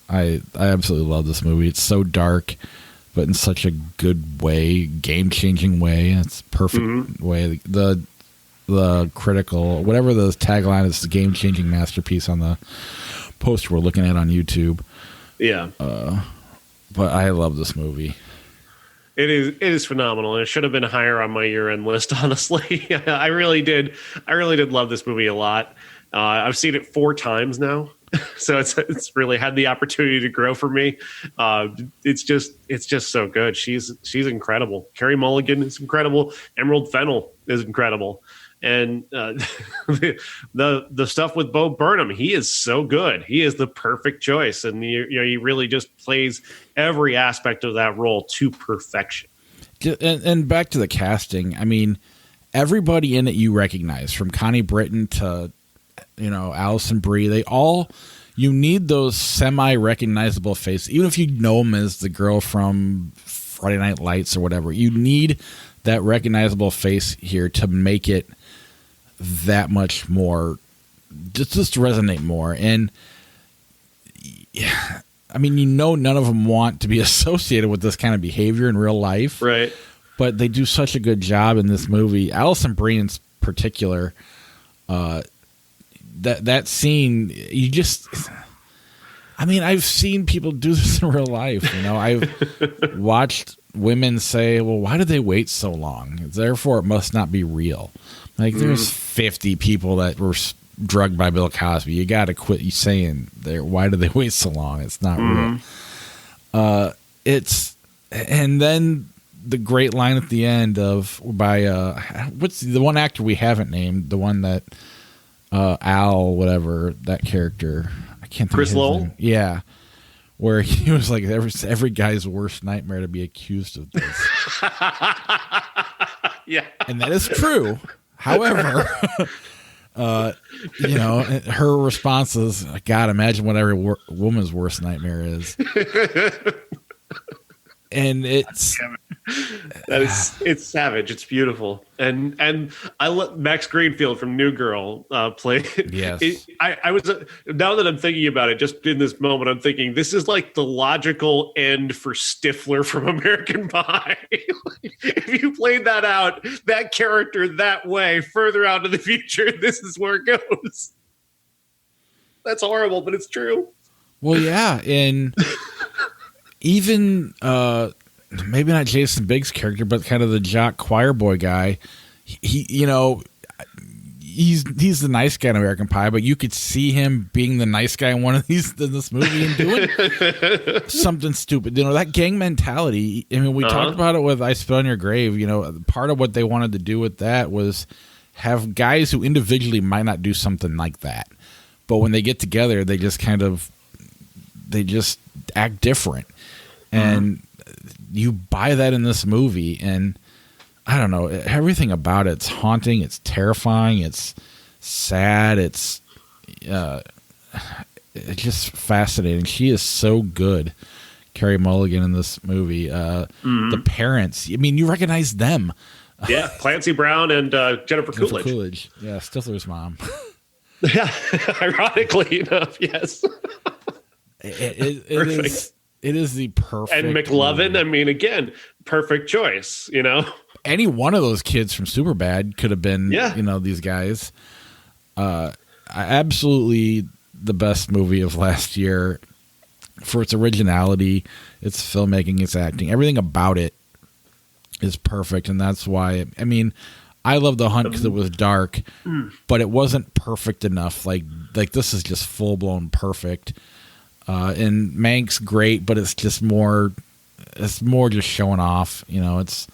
I absolutely love this movie. It's so dark, but in such a good way, game-changing way. It's perfect way. The critical, whatever the tagline is, the game-changing masterpiece on the poster we're looking at on YouTube. Yeah. But I love this movie. It is phenomenal, and it should have been higher on my year-end list, honestly. I really did love this movie a lot. I've seen it 4 times now, so it's really had the opportunity to grow for me. It's just so good. She's incredible. Carey Mulligan is incredible. Emerald Fennell is incredible. And the stuff with Bo Burnham, he is so good. He is the perfect choice, and he really just plays every aspect of that role to perfection. And back to the casting, I mean, everybody in it you recognize, from Connie Britton to, you know, Alison Brie. They all, you need those semi-recognizable faces, even if you know them as the girl from Friday Night Lights or whatever. You need that recognizable face here to make it that much more, just to resonate more. And yeah, I mean, you know, none of them want to be associated with this kind of behavior in real life, right? But they do such a good job in this movie. Alison Brie in particular, that scene, you just, I mean, I've seen people do this in real life. You know, I've watched women say, well, why did they wait so long? Therefore, it must not be real. Like, there's 50 people that were drugged by Bill Cosby. You got to quit saying, why did they wait so long? It's not real. And then the great line at the end by what's the one actor we haven't named, the one that Al, whatever, that character, I can't think Chris of his Lowell? name. Yeah. Where he was like, every guy's worst nightmare to be accused of this. Yeah. And that is true. However, you know, her response is, God, imagine what every woman's worst nightmare is. And it's savage. It's beautiful. And I let Max Greenfield from New Girl play. Yes. I was now that I'm thinking about it, just in this moment, I'm thinking this is like the logical end for Stifler from American Pie. If you played that out, that character that way, further out in the future, this is where it goes. That's horrible, but it's true. Well, yeah, and even maybe not Jason Biggs' character, but kind of the jock choir boy guy. He, you know, he's the nice guy in American Pie, but you could see him being the nice guy in this movie and doing something stupid. You know, that gang mentality. I mean, we talked about it with I Spit on Your Grave. You know, part of what they wanted to do with that was have guys who individually might not do something like that, but when they get together, they just act different. And you buy that in this movie, and I don't know, everything about it's haunting, it's terrifying, it's sad, it's just fascinating. She is so good, Carey Mulligan, in this movie. The parents, I mean, you recognize them. Yeah, Clancy Brown and Jennifer Coolidge. Yeah, Stifler's mom. Yeah, ironically enough, yes. It is the perfect. And McLovin, movie. I mean, again, perfect choice, you know? Any one of those kids from Superbad could have been, you know, these guys. Absolutely the best movie of last year for its originality, its filmmaking, its acting. Everything about it is perfect, and that's why, I mean, I love The Hunt because it was dark, but it wasn't perfect enough. Like this is just full blown perfect. And Mank's great, but it's just more. It's more just showing off. It's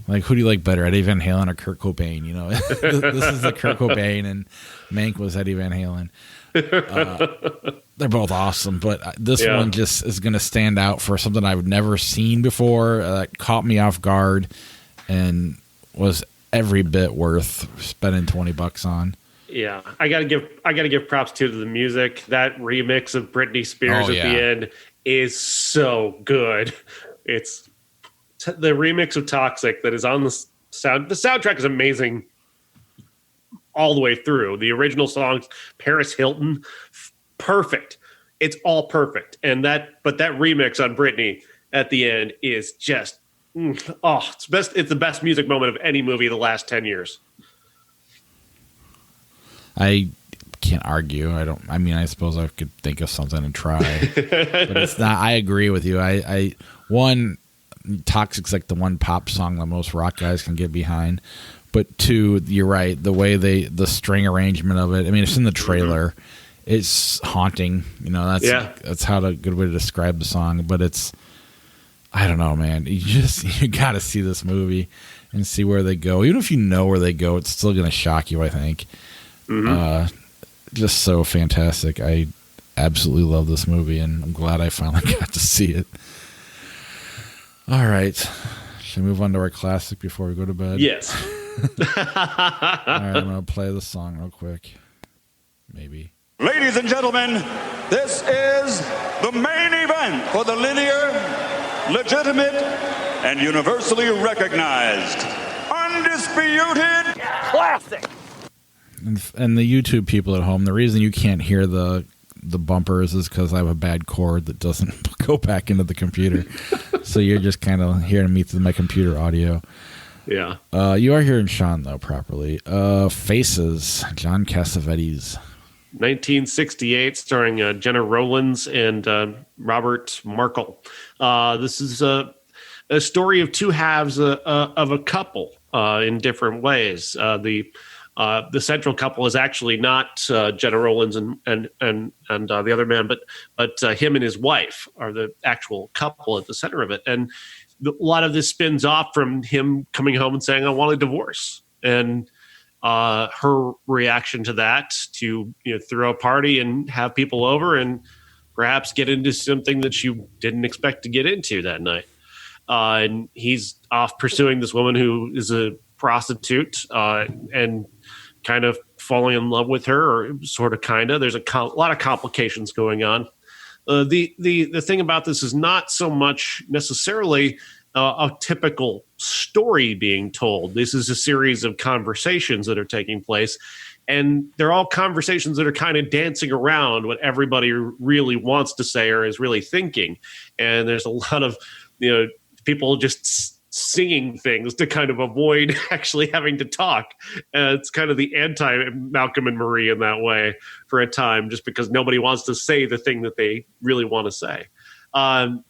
like, who do you like better, Eddie Van Halen or Kurt Cobain? This is the Kurt Cobain, and Mank was Eddie Van Halen. They're both awesome, but this one just is going to stand out for something I've never seen before. That caught me off guard and was every bit worth spending $20 on. Yeah, I gotta give props to the music. That remix of Britney Spears at the end is so good. It's the remix of Toxic that is on the sound. The soundtrack is amazing all the way through. The original songs, Paris Hilton, perfect. It's all perfect. But that remix on Britney at the end is just it's the best music moment of any movie of the last 10 years. I can't argue. I suppose I could think of something and try, but it's not. I agree with you. One, Toxic's like the one pop song that most rock guys can get behind. But two, you're right. The way the string arrangement of it. I mean, it's in the trailer. It's haunting. That's how a good way to describe the song. But it's, I don't know, man. You got to see this movie and see where they go. Even if you know where they go, it's still going to shock you, I think. Just so fantastic. I absolutely love this movie, and I'm glad I finally got to see it. All right. Should we move on to our classic before we go to bed? Yes. All right, I'm going to play the song real quick. Maybe. Ladies and gentlemen, this is the main event for the linear, legitimate, and universally recognized, undisputed classic. And the YouTube people at home, the reason you can't hear the bumpers is because I have a bad cord that doesn't go back into the computer. So you're just kind of hearing me through my computer audio. Yeah. You are hearing Sean, though, properly. Faces, John Cassavetes. 1968, starring Jenna Rowlands and Robert Markle. This is a story of two halves of a couple in different ways. The central couple is actually not Jenna Rowlands and the other man, but him and his wife are the actual couple at the center of it. And a lot of this spins off from him coming home and saying, "I want a divorce," and her reaction to that, to throw a party and have people over and perhaps get into something that she didn't expect to get into that night. And he's off pursuing this woman who is a prostitute and kind of falling in love with her, or sort of there's a lot of complications going on. The thing about this is not so much necessarily a typical story being told. This is a series of conversations that are taking place, and they're all conversations that are kind of dancing around what everybody really wants to say or is really thinking. And there's a lot of people just singing things to kind of avoid actually having to talk. It's kind of the anti-Malcolm and Marie in that way for a time, just because nobody wants to say the thing that they really want to say.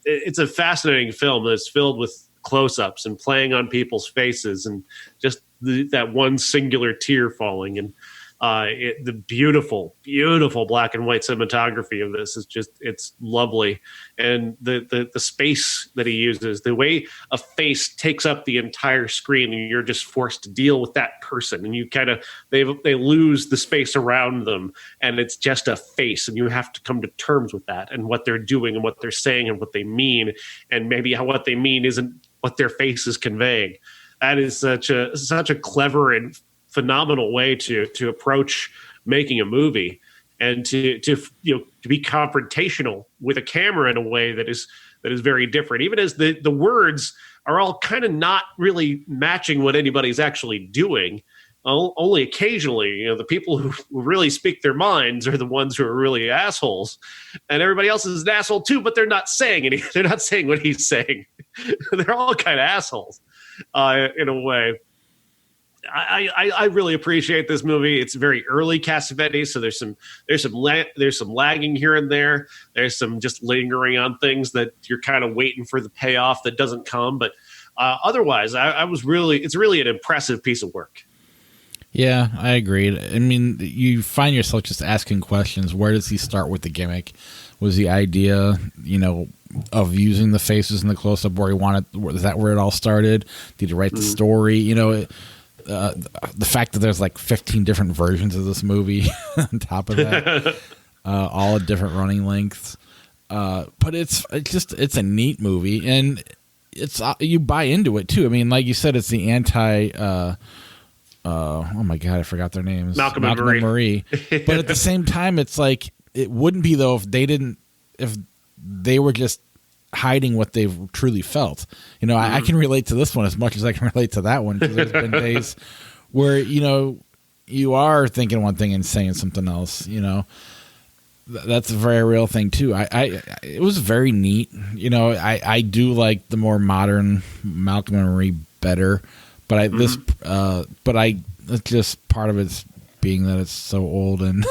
It's a fascinating film that's filled with close-ups and playing on people's faces, and just that one singular tear falling. And the beautiful, beautiful black and white cinematography of this is it's lovely. And the space that he uses, the way a face takes up the entire screen, and you're just forced to deal with that person, and you kind of, they lose the space around them, and it's just a face, and you have to come to terms with that and what they're doing and what they're saying and what they mean, and maybe what they mean isn't what their face is conveying. That is such a clever and phenomenal way to approach making a movie, and to be confrontational with a camera in a way that is very different, even as the words are all kind of not really matching what anybody's actually doing. Only occasionally, the people who really speak their minds are the ones who are really assholes, and everybody else is an asshole too, but they're not saying anything. They're not saying what he's saying. They're all kind of assholes in a way. I really appreciate this movie. It's very early Cassavetes, so there's some lagging here and there. There's some just lingering on things that you're kind of waiting for the payoff that doesn't come. But otherwise, it's really an impressive piece of work. Yeah, I agree. I mean, you find yourself just asking questions. Where does he start with the gimmick? Was the idea, of using the faces in the close-up where he wanted? Was that where it all started? Did he write the story? The fact that there's like 15 different versions of this movie on top of that, all at different running lengths. But it's a neat movie, and it's you buy into it too. I mean, like you said, it's the anti. Oh my God, I forgot their names. Malcolm and Marie. But at the same time, it's like it wouldn't be though if they were just hiding what they've truly felt. I can relate to this one as much as I can relate to that one, because there's been days where you are thinking one thing and saying something else. That's a very real thing too. It was very neat. I do like the more modern Malcolm and Marie better, but it's just part of it's being that it's so old and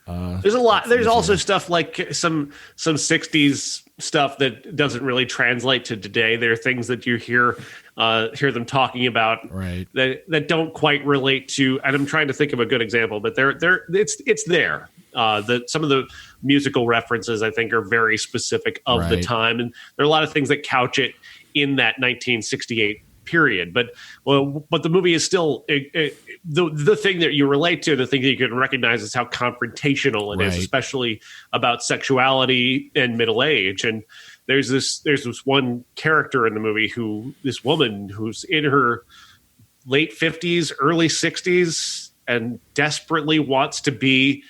there's a lot. There's also stuff like some 60s stuff that doesn't really translate to today. There are things that you hear them talking about, right, that don't quite relate to. And I'm trying to think of a good example, but it's there. Some of the musical references I think are very specific of the time, and there are a lot of things that couch it in that 1968 period. But the movie is still the thing that you relate to, the thing that you can recognize is how confrontational it is, especially about sexuality and middle age. And there's this one character in the movie this woman who's in her late 50s, early 60s, and desperately wants to be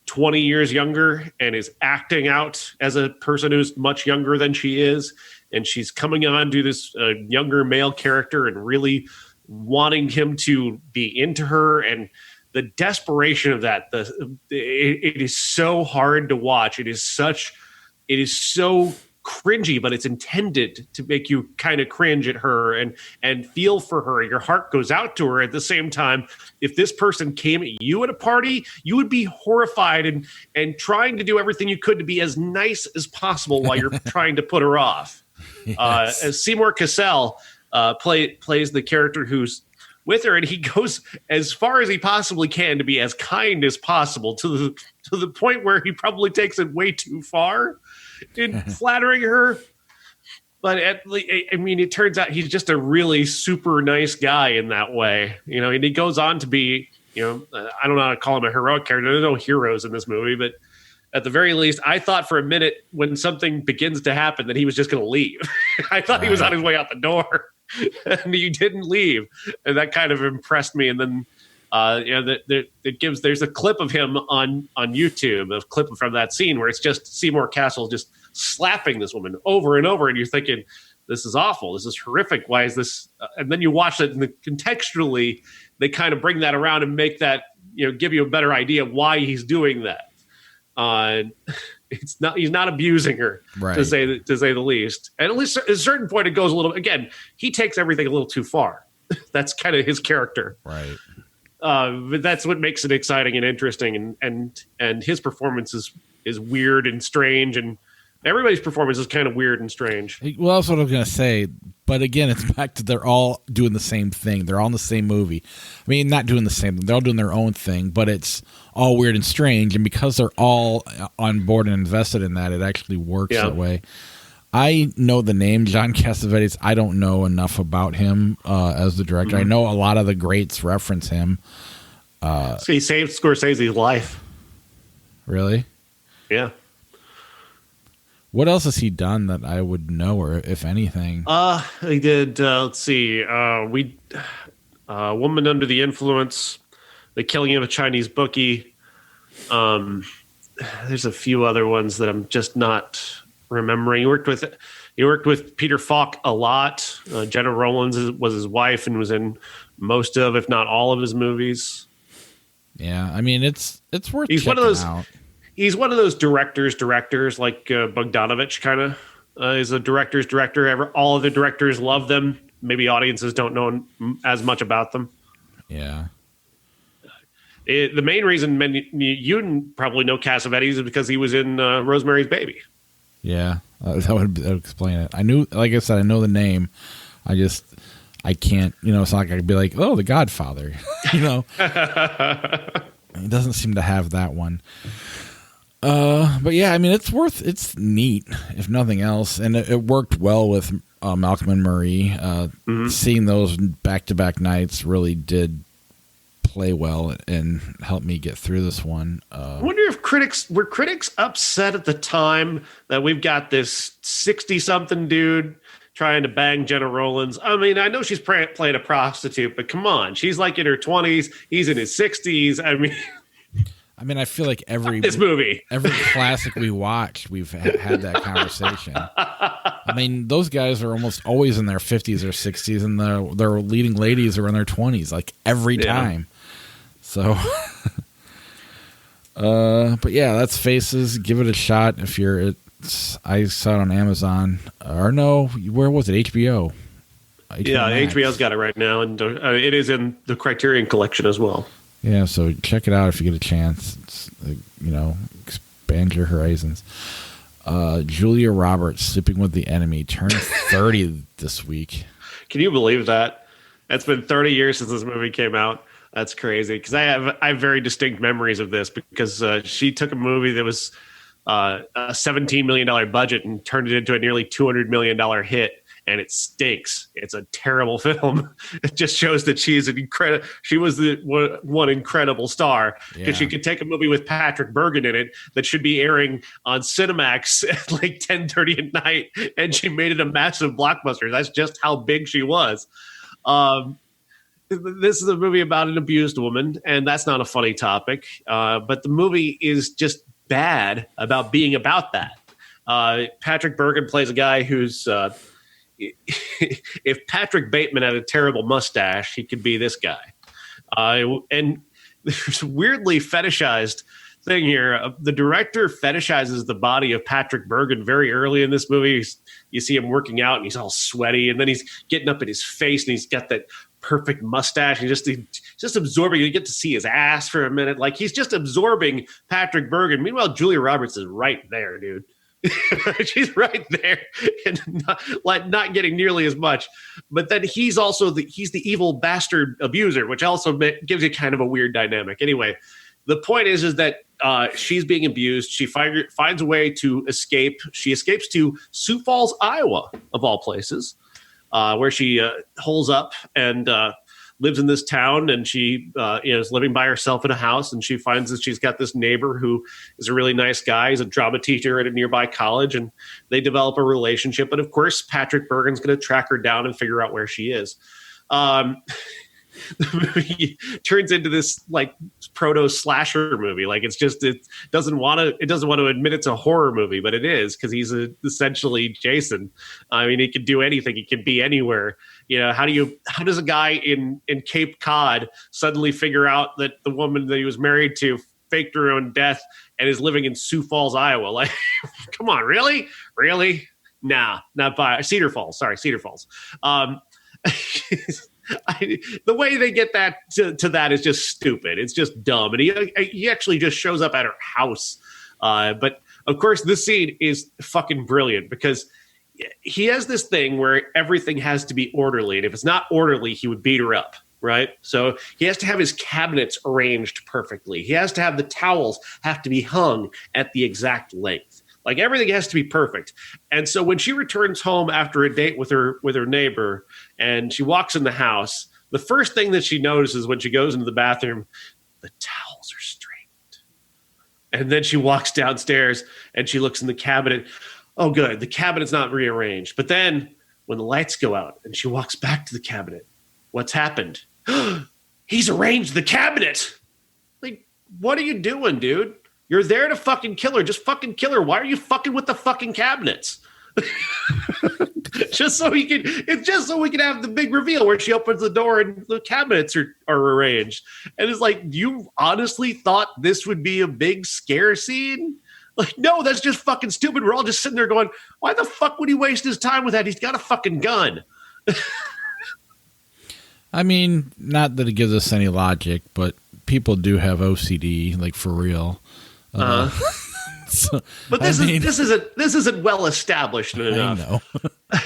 20 years younger and is acting out as a person who's much younger than she is. And she's coming on to this younger male character and really wanting him to be into her. And the desperation of that, it is so hard to watch. It is so cringy, but it's intended to make you kind of cringe at her and feel for her. Your heart goes out to her. At the same time, if this person came at you at a party, you would be horrified and trying to do everything you could to be as nice as possible while you're trying to put her off. Yes. As Seymour Cassell plays the character who's with her, and he goes as far as he possibly can to be as kind as possible, to the point where he probably takes it way too far in flattering her. But it turns out he's just a really super nice guy in that way, and he goes on to be, I don't know how to call him a heroic character. There's no heroes in this movie, but at the very least, I thought for a minute when something begins to happen that he was just going to leave. I thought he was on his way out the door, and he didn't leave, and that kind of impressed me. And then, there's a clip of him on YouTube, a clip from that scene where it's just Seymour Cassell just slapping this woman over and over, and you're thinking, this is awful, this is horrific. Why is this? And then you watch it, and contextually, they kind of bring that around and make that give you a better idea of why he's doing that. He's not abusing her, to say the least. And at least at a certain point, it goes a little. Again, he takes everything a little too far. That's kind of his character, right? But that's what makes it exciting and interesting. And his performance is weird and strange, and everybody's performance is kind of weird and strange. Well, that's what I was going to say. But again, it's back to they're all doing the same thing. They're all in the same movie. I mean, not doing the same thing. They're all doing their own thing, but it's all weird and strange. And because they're all on board and invested in that, it actually works that way. I know the name John Cassavetes. I don't know enough about him as the director. I know a lot of the greats reference him. So he saved Scorsese's life. Really? Yeah. What else has he done that I would know, or if anything? He did. Let's see. Woman Under the Influence, The Killing of a Chinese Bookie. There's a few other ones that I'm just not remembering. He worked with Peter Falk a lot. Jenna Rollins was his wife and was in most of, if not all of, his movies. Yeah, I mean it's worth. He's one of those. Out. He's one of those directors like Bogdanovich kind of is a director's director. All of the directors love them. Maybe audiences don't know as much about them. Yeah. The main reason you probably know Cassavetes is because he was in Rosemary's Baby. Yeah, that would explain it. I knew, like I said, I know the name. I I can't, it's not like I could be like, oh, The Godfather, He doesn't seem to have that one. But yeah, I mean, it's neat, if nothing else. And it worked well with Malcolm and Marie. Seeing those back-to-back nights really did play well and help me get through this one. I wonder if critics upset at the time that we've got this 60-something dude trying to bang Jenna Rollins. I mean, I know she's playing a prostitute, but come on, she's like in her 20s. He's in his 60s. I mean, I feel like every classic we watched, we've had that conversation. I mean, those guys are almost always in their 50s or 60s, and their leading ladies are in their 20s, like every time. So, but yeah, that's Faces. Give it a shot if you're. I saw it on Amazon, or no, where was it? HBO. Yeah, HBO's got it right now, and it is in the Criterion Collection as well. Yeah, so check it out if you get a chance. It's, expand your horizons. Julia Roberts, Sleeping with the Enemy, turned 30 this week. Can you believe that? It's been 30 years since this movie came out. That's crazy, because I have very distinct memories of this, because she took a movie that was a $17 million budget and turned it into a nearly $200 million hit. And it stinks. It's a terrible film. It just shows that she was the one incredible star, because she could take a movie with Patrick Bergin in it that should be airing on Cinemax at like 10:30 at night, and she made it a massive blockbuster. That's just how big she was. This is a movie about an abused woman, and that's not a funny topic. But the movie is just bad about being about that. Patrick Bergin plays a guy who's if Patrick Bateman had a terrible mustache, he could be this guy. And there's a weirdly fetishized thing here. The director fetishizes the body of Patrick Bergin very early in this movie. You see him working out, and he's all sweaty, and then he's getting up in his face, and he's got that perfect mustache. He's just absorbing. You get to see his ass for a minute. Like, he's just absorbing Patrick Bergin. Meanwhile, Julia Roberts is right there, dude. She's right there, and not getting nearly as much. But then he's also the evil bastard abuser, which also gives you kind of a weird dynamic. Anyway, the point is that she's being abused. She finds a way to escape. She escapes to Sioux Falls, Iowa, of all places, where she holes up and lives in this town, and she is living by herself in a house, and she finds that she's got this neighbor who is a really nice guy. He's a drama teacher at a nearby college, and they develop a relationship. And of course, Patrick Bergen's going to track her down and figure out where she is. The movie turns into this like proto slasher movie. Like, it doesn't want to admit it's a horror movie, but it is, because he's essentially Jason. I mean, he can do anything. He can be anywhere. How does a guy in Cape Cod suddenly figure out that the woman that he was married to faked her own death and is living in Sioux Falls, Iowa? Like, come on, really? Nah, not by Cedar Falls. Sorry, Cedar Falls. The way they get that to that is just stupid. It's just dumb. And he actually just shows up at her house. But of course, this scene is fucking brilliant, because he has this thing where everything has to be orderly. And if it's not orderly, he would beat her up. Right. So he has to have his cabinets arranged perfectly. He has to have the towels have to be hung at the exact length. Like, everything has to be perfect. And so when she returns home after a date with her neighbor, and she walks in the house, the first thing that she notices when she goes into the bathroom, the towels are straightened. And then she walks downstairs and she looks in the cabinet. Oh, good. The cabinet's not rearranged. But then when the lights go out and she walks back to the cabinet, what's happened? He's arranged the cabinet. Like, what are you doing, dude? You're there to fucking kill her. Just fucking kill her. Why are you fucking with the fucking cabinets? It's just so we can have the big reveal where she opens the door and the cabinets are arranged. And it's like, you honestly thought this would be a big scare scene? Like, no, that's just fucking stupid. We're all just sitting there going, why the fuck would he waste his time with that? He's got a fucking gun. I mean, not that it gives us any logic, but people do have OCD, like, for real. So, But this isn't well established enough. I know.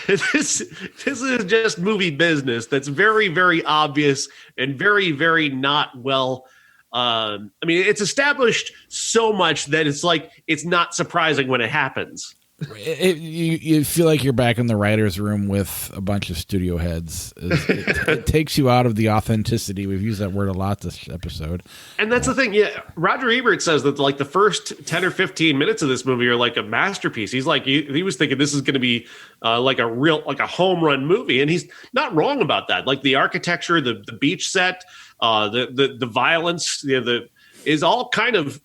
this is just movie business that's very, very obvious and very, very not well. I mean, it's established so much that it's like it's not surprising when it happens. You feel like you're back in the writer's room with a bunch of studio heads. It takes you out of the authenticity. We've used that word a lot this episode. And that's the thing. Yeah. Roger Ebert says that like the first 10 or 15 minutes of this movie are like a masterpiece. He's like, he was thinking this is going to be like a home run movie. And he's not wrong about that. Like the architecture, the beach set, the violence, is all kind of,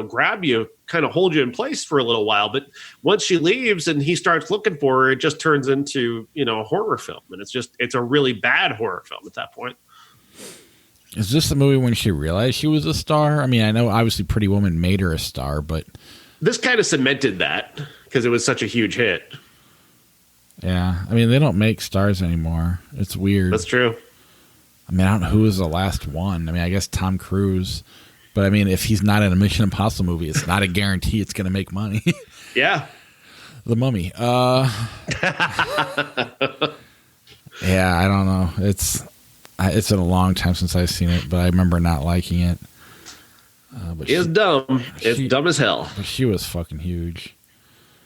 grab you, kind of hold you in place for a little while. But once she leaves and he starts looking for her, it just turns into, a horror film. And it's a really bad horror film at that point. Is this the movie when she realized she was a star? I mean, I know obviously Pretty Woman made her a star, but this kind of cemented that because it was such a huge hit. Yeah. I mean, they don't make stars anymore. It's weird. That's true. I mean, I don't know who was the last one. I mean, I guess Tom Cruise. But I mean, if he's not in a Mission Impossible movie, it's not a guarantee it's going to make money. Yeah. The Mummy. Yeah, I don't know. It's been a long time since I've seen it, but I remember not liking it. It's dumb. It's dumb as hell. But she was fucking huge.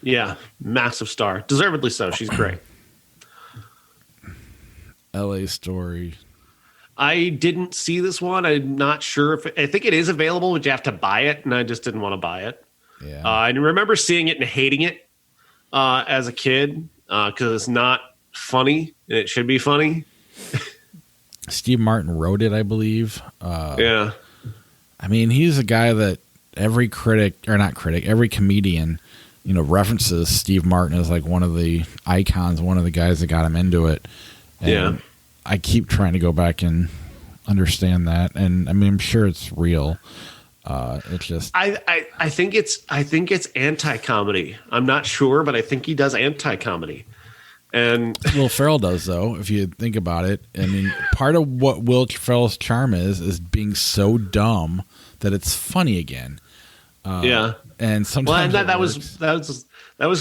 Yeah, massive star. Deservedly so. She's great. LA Story. I didn't see this one. I'm not sure I think it is available, but you have to buy it, and I just didn't want to buy it. Yeah. I remember seeing it and hating it as a kid because it's not funny, and it should be funny. Steve Martin wrote it, I believe. Yeah. I mean, he's a guy that every comedian, references Steve Martin as like one of the icons, one of the guys that got him into it. And yeah. I keep trying to go back and understand that, and I mean, I'm sure it's real. It's just I think it's anti-comedy. I'm not sure, but I think he does anti-comedy. And Will Ferrell does, though, if you think about it. I mean, part of what Will Ferrell's charm is being so dumb that it's funny again. Yeah, and sometimes that was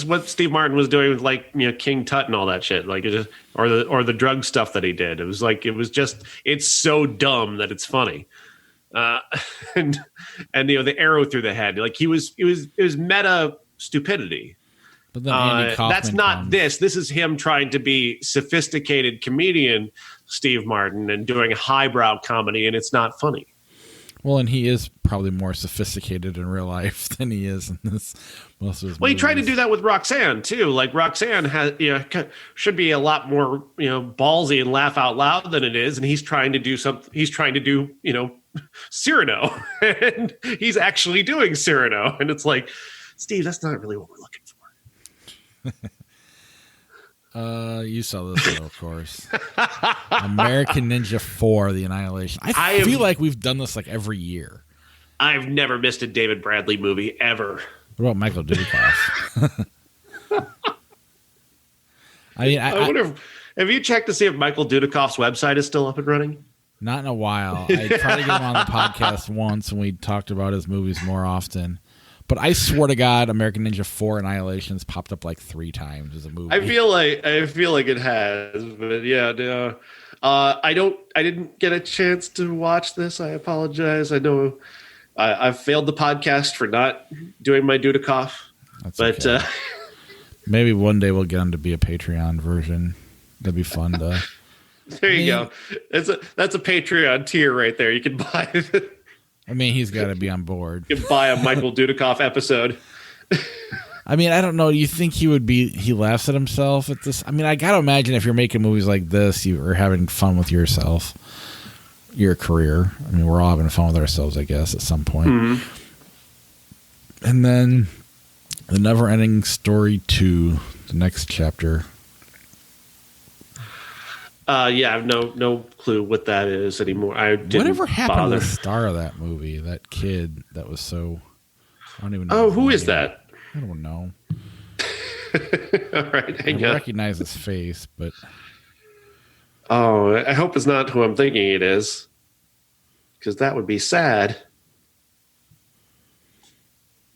what Steve Martin was doing with like King Tut and all that shit, like it just or the drug stuff that he did. It was it's so dumb that it's funny, and the arrow through the head, like it was meta stupidity. But then Andy Kaufman that's not this. This is him trying to be sophisticated comedian, Steve Martin, and doing highbrow comedy, and it's not funny. Well, and he is probably more sophisticated in real life than he is in this. Most of his movies. He tried to do that with Roxanne too. Like Roxanne has, should be a lot more, ballsy and laugh out loud than it is, and he's trying to do something. He's trying to do, Cyrano, and he's actually doing Cyrano, and it's like, Steve, that's not really what we're looking for. You saw this though, of course. American Ninja 4: The Annihilation. I feel like we've done this like every year. I've never missed a David Bradley movie ever. What about Michael Dudikoff? I wonder have you checked to see if Michael Dudikoff's website is still up and running? Not in a while. I tried to get him on the podcast once, and we talked about his movies more often. But I swear to God, American Ninja 4: Annihilation's popped up like 3 times as a movie. I feel like it has, but yeah, no. I didn't get a chance to watch this. I apologize. I know I've failed the podcast for not doing my Dudikoff. But okay. Maybe one day we'll get him to be a Patreon version. That'd be fun to. There you go. That's a Patreon tier right there. You can buy it. I mean, he's got to be on board. You can buy a Michael Dudikoff episode. I mean, I don't know. Do you think he laughs at himself at this? I mean, I got to imagine if you're making movies like this, you are having fun with yourself, your career. I mean, we're all having fun with ourselves, I guess, at some point. Mm-hmm. And then The Never Ending Story 2, the next chapter. I have no clue what that is anymore. Whatever happened to the star of that movie? That kid that was so... I don't even know. Oh, who is that? I don't know. All right, I recognize his face, but... Oh, I hope it's not who I'm thinking it is. Because that would be sad.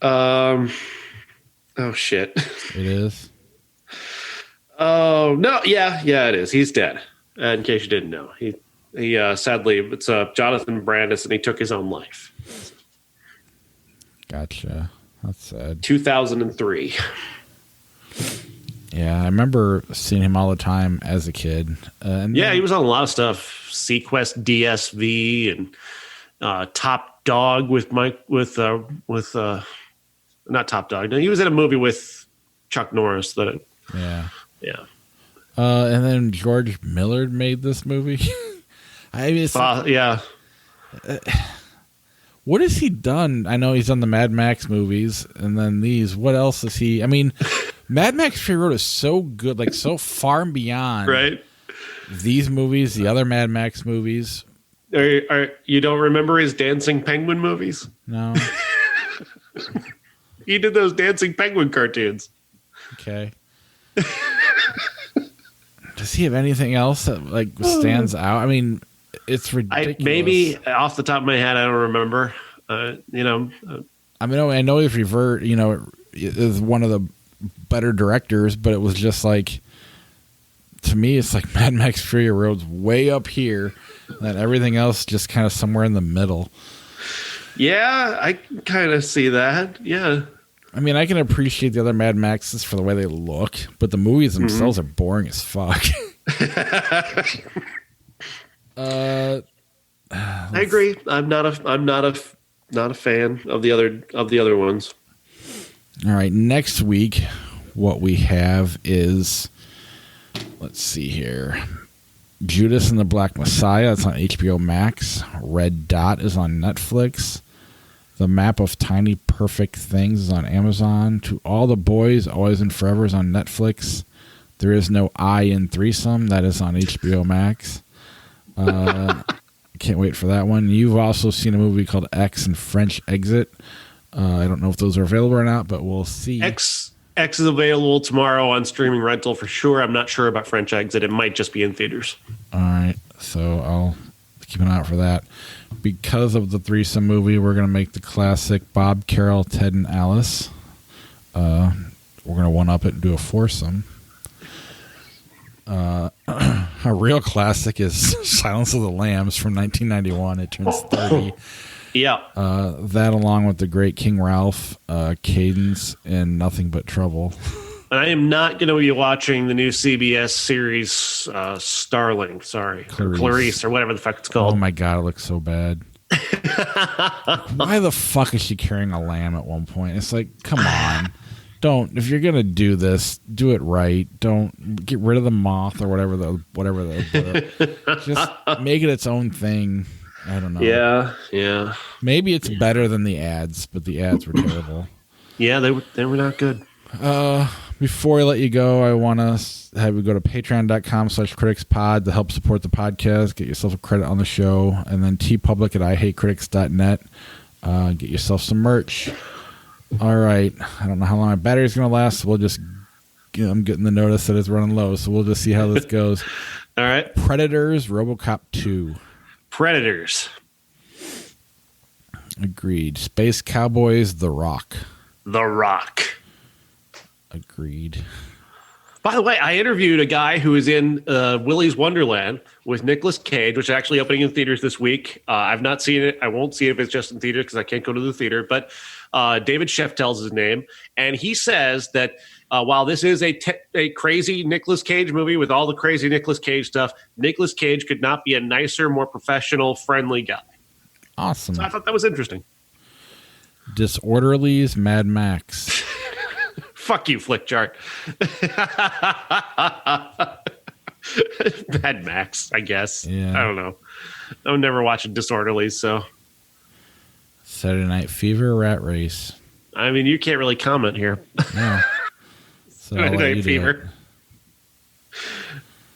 Oh shit. It is. Oh no, yeah, it is. He's dead. In case you didn't know, he sadly, it's Jonathan Brandis, and he took his own life. Gotcha. That's sad. 2003. Yeah, I remember seeing him all the time as a kid. He was on a lot of stuff. Sequest DSV and Top Dog with not Top Dog. No, he was in a movie with Chuck Norris. Yeah. And then George Millard made this movie. What has he done? I know he's done the Mad Max movies and then these. What else is he? I mean, Mad Max Fury Road is so good, like so far and beyond. Right. These movies, the other Mad Max movies. You don't remember his Dancing Penguin movies? No. He did those Dancing Penguin cartoons. Okay. Does he have anything else that like stands out? I mean, it's ridiculous. Maybe off the top of my head, I don't remember. I know he's is one of the better directors, but it was just like, to me, it's like Mad Max Fury Road's way up here, and everything else just kind of somewhere in the middle. Yeah, I can kind of see that. Yeah. I mean, I can appreciate the other Mad Maxes for the way they look, but the movies themselves are boring as fuck. I agree. I'm not a fan of the other ones. All right, next week, what we have is, let's see here, Judas and the Black Messiah. It's on HBO Max. Red Dot is on Netflix. The Map of Tiny Perfect Things is on Amazon. To All the Boys, Always and Forever is on Netflix. There Is No I in Threesome. That is on HBO Max. Can't wait for that one. You've also seen a movie called X and French Exit. I don't know if those are available or not, but we'll see. X is available tomorrow on streaming rental for sure. I'm not sure about French Exit. It might just be in theaters. All right. So I'll keep an eye out for that. Because of the threesome movie, we're going to make the classic Bob, Carol, Ted, and Alice. We're going to one-up it and do a foursome. A real classic is Silence of the Lambs from 1991. It turns 30. Yeah. That along with the great King Ralph, Cadence, and Nothing But Trouble. And I am not going to be watching the new CBS series Starling. Sorry. Clarice or whatever the fuck it's called. Oh my God, it looks so bad. Why the fuck is she carrying a lamb at one point? It's like, come on. Don't, if you're going to do this, do it right. Don't get rid of the moth or whatever just make it its own thing. I don't know. Yeah. Maybe it's better than the ads, but the ads were terrible. Yeah, they were not good. Before I let you go, I want to have you go to patreon.com/criticspod to help support the podcast. Get yourself a credit on the show. And then tpublic at ihatecritics.net. Get yourself some merch. All right. I don't know how long my battery's going to last. So I'm getting the notice that it's running low. So we'll just see how this goes. All right. Predators, RoboCop 2. Predators. Agreed. Space Cowboys, The Rock. The Rock. Agreed. By the way, I interviewed a guy who is in Willy's Wonderland with Nicolas Cage, which is actually opening in theaters this week. I've not seen it. I won't see it if it's just in theaters because I can't go to the theater. But David Sheftel's his name. And he says that while this is a crazy Nicolas Cage movie with all the crazy Nicolas Cage stuff, Nicolas Cage could not be a nicer, more professional, friendly guy. Awesome. So I thought that was interesting. Disorderlies, Mad Max. Fuck you, Flick Chart. Mad Max, I guess. Yeah. I don't know. I'm never watching Disorderlies, so. Saturday Night Fever, Rat Race. I mean, you can't really comment here. No. So Saturday Night Fever.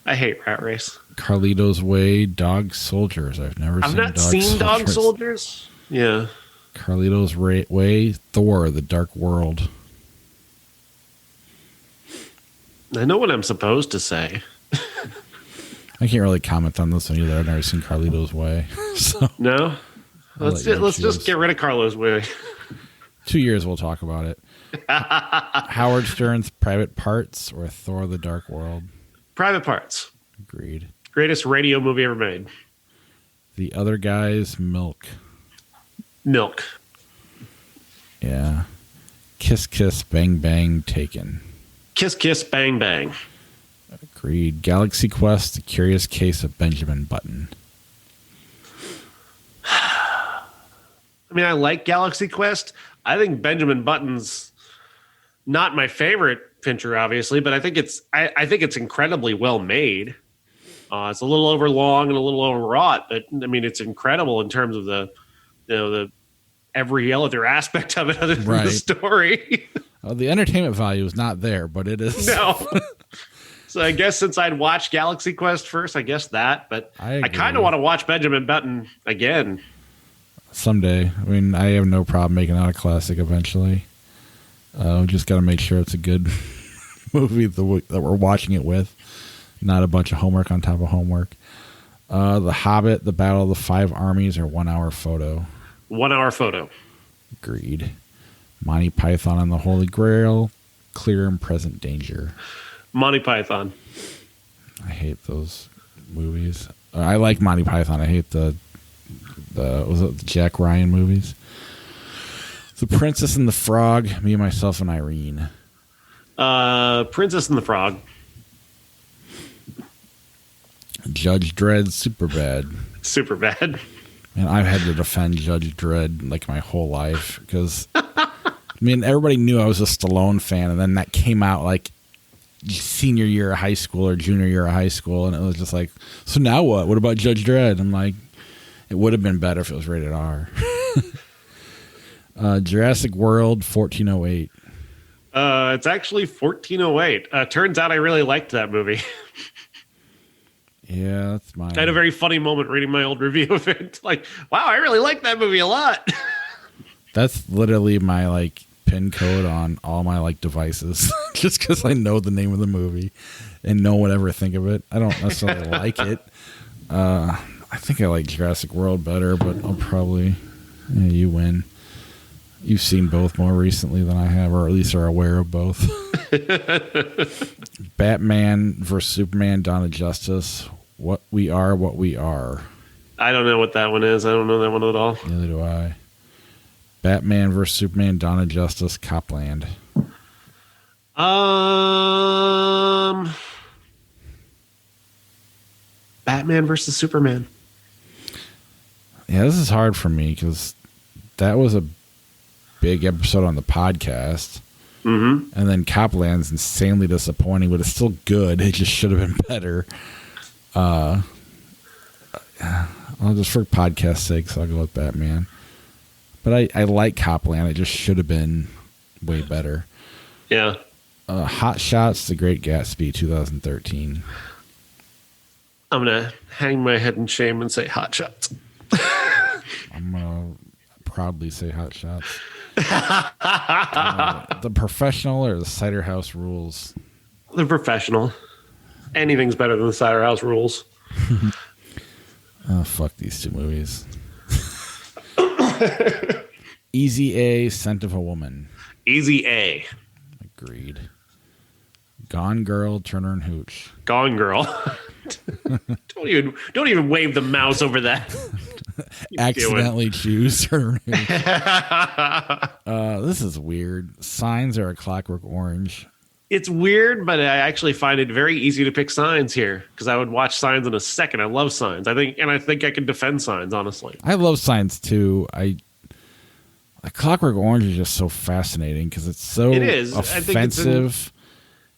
I hate Rat Race. Carlito's Way, Dog Soldiers. I've not seen Dog Soldiers. Yeah. Carlito's Way, Thor, The Dark World. I know what I'm supposed to say. I can't really comment on this one either. I've never seen Carlito's Way. So no? Let's just get rid of Carlos Way. 2 years we'll talk about it. Howard Stern's Private Parts or Thor: The Dark World? Private Parts. Agreed. Greatest radio movie ever made. The Other Guy's Milk. Milk. Yeah. Kiss Kiss Bang Bang Taken. Kiss Kiss Bang Bang. Agreed. Galaxy Quest: The Curious Case of Benjamin Button. I mean, I like Galaxy Quest. I think Benjamin Button's not my favorite Fincher, obviously, but I think it's incredibly well made. It's a little overlong and a little overwrought, but I mean, it's incredible in terms of the every other aspect of it other than the story. The entertainment value is not there, but it is. No. So I guess since I'd watched Galaxy Quest first, I guess that, but I kind of want to watch Benjamin Button again. Someday. I mean, I have no problem making that a classic eventually. We just got to make sure it's a good movie that we're watching it with, not a bunch of homework on top of homework. The Hobbit, The Battle of the Five Armies, or 1 Hour Photo? 1 Hour Photo. Agreed. Monty Python and the Holy Grail, Clear and Present Danger. Monty Python. I hate those movies. I like Monty Python. I hate the Jack Ryan movies. The Princess and the Frog, Me, Myself, and Irene. Princess and the Frog. Judge Dredd, Superbad. Superbad. And I've had to defend Judge Dredd like my whole life because, I mean, everybody knew I was a Stallone fan, and then that came out like senior year of high school or junior year of high school, and it was just like, so now what? What about Judge Dredd? I'm like, it would have been better if it was rated R. Jurassic World, 1408. It's actually 1408. Turns out I really liked that movie. Yeah, that's mine. I had a very funny moment reading my old review of it. Like, wow, I really like that movie a lot. That's literally my like pin code on all my like devices, just because I know the name of the movie and no one would ever think of it. I don't necessarily like it. I think I like Jurassic World better, but I'll probably you win. You've seen both more recently than I have, or at least are aware of both. Batman vs. Superman, Dawn of Justice. What we are, what we are. I don't know what that one is. I don't know that one at all. Neither do I. Batman vs. Superman, Dawn of Justice, Copland. Batman versus Superman. Yeah, this is hard for me because that was a big episode on the podcast. Mm-hmm. And then Copland's insanely disappointing, but it's still good. It just should have been better. I'll just, for podcast sakes, I'll go with Batman. But I like Copland. It just should have been way better. Yeah. Hot Shots, The Great Gatsby, 2013. I'm going to hang my head in shame and say Hot Shots. I'm going to proudly say Hot Shots. The Professional or The Cider House Rules? The Professional. Anything's better than The Cider House Rules. Oh, fuck these two movies. Easy A, Scent of a Woman. Easy A. Agreed. Gone Girl, Turner and Hooch. Gone Girl. Don't even wave the mouse over that. Accidentally choose Turner and Hooch. This is weird. Signs are A Clockwork Orange. It's weird, but I actually find it very easy to pick Signs here because I would watch Signs in a second. I love Signs. I think I can defend Signs, honestly. I love Signs too. A Clockwork Orange is just so fascinating because it's so offensive.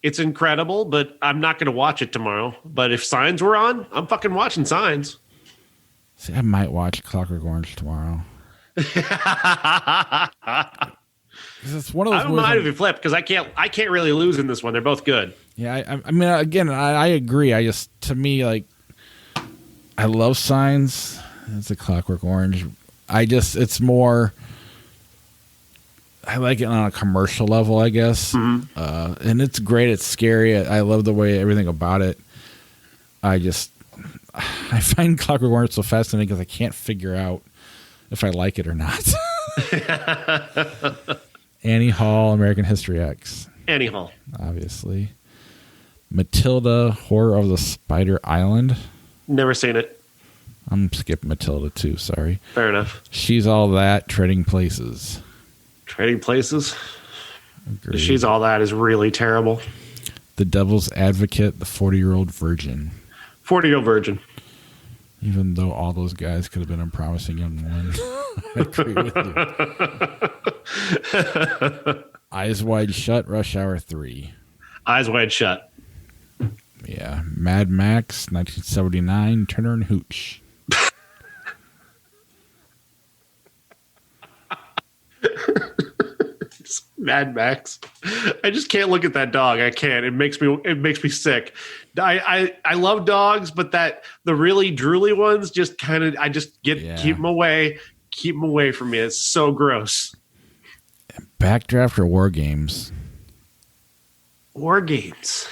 It's incredible, but I'm not going to watch it tomorrow. But if Signs were on, I'm fucking watching Signs. See, I might watch Clockwork Orange tomorrow. It's one of those. I don't mind if you flip because I can't really lose in this one. They're both good. Yeah, I mean, again, I agree. To me, like, I love Signs. It's A Clockwork Orange. It's more. I like it on a commercial level, I guess. Mm-hmm. And it's great. It's scary. I love the way everything about it. I find Clockwork Orange so fascinating because I can't figure out if I like it or not. Annie Hall, American History X. Annie Hall. Obviously. Matilda, Horror of the Spider Island. Never seen it. I'm skipping Matilda too, sorry. Fair enough. She's All That, Trading Places. Trading Places? Agreed. She's All That is really terrible. The Devil's Advocate, The 40-Year-Old Virgin. 40-Year-Old Virgin. Even though all those guys could have been a promising young woman. I agree with you. Eyes Wide Shut, Rush Hour 3. Eyes Wide Shut. Yeah. Mad Max, 1979, Turner and Hooch. Mad Max. I just can't look at that dog. I can't. It makes me sick. I love dogs, but the really drooly ones just kind of keep them away. Keep them away from me. It's so gross. Backdraft or War Games? War Games.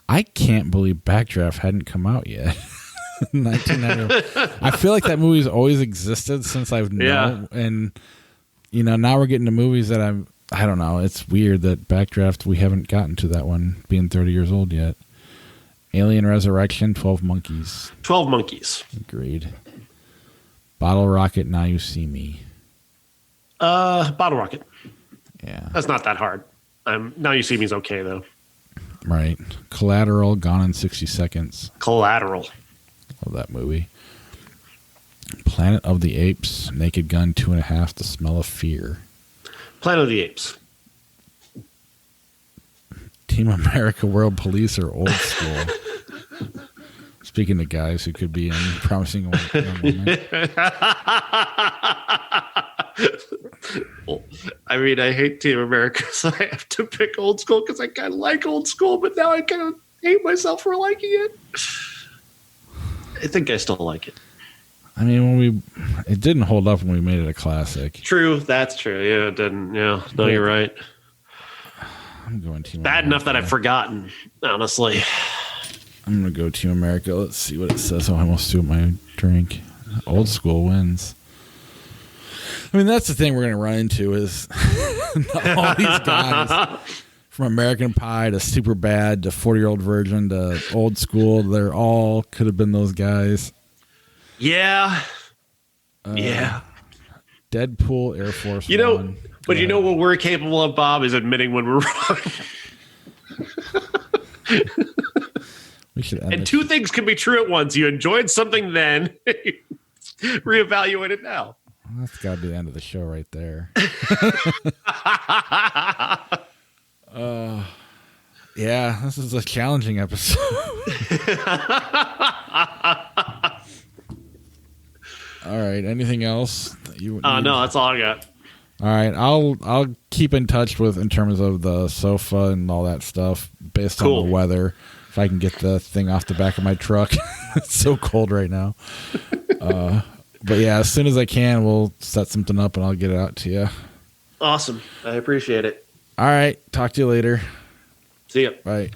I can't believe Backdraft hadn't come out yet. 1990. I feel like that movie's always existed since I've known. Yeah. And, now we're getting to movies that I don't know. It's weird that Backdraft, we haven't gotten to that one being 30 years old yet. Alien Resurrection, 12 Monkeys. 12 Monkeys. Agreed. Bottle Rocket, Now You See Me. Bottle Rocket. Yeah. That's not that hard. Now You See Me's okay, though. Right. Collateral, Gone in 60 Seconds. Collateral. Love that movie. Planet of the Apes, Naked Gun 2.5, The Smell of Fear. Planet of the Apes. Team America, World Police, or Old School? Speaking to guys who could be in Promising Young Woman. Well, I mean, I hate Team America, so I have to pick Old School because I kind of like Old School, but now I kind of hate myself for liking it. I think I still like it. I mean, it didn't hold up when we made it a classic. True, that's true. Yeah, it didn't. Yeah, no, you're right. I'm going Team Bad America. enough that I've forgotten, honestly. I'm going to go Team America. Let's see what it says. Oh, I almost threw my drink. Old School wins. I mean, that's the thing we're going to run into is all these guys from American Pie to Superbad to 40-Year-Old Virgin to Old School. They're all could have been those guys. Yeah. Yeah. Deadpool, Air Force One. But you know what we're capable of, Bob, is admitting when we're wrong. We should and two things can be true at once. You enjoyed something then, reevaluate it now. Well, that's got to be the end of the show right there. Yeah, this is a challenging episode. All right. Anything else that you? No, that's all I got. All right. I'll keep in touch in terms of the sofa and all that stuff based on the weather. If I can get the thing off the back of my truck, it's so cold right now. But yeah, as soon as I can, we'll set something up and I'll get it out to you. Awesome. I appreciate it. All right. Talk to you later. See ya. Bye.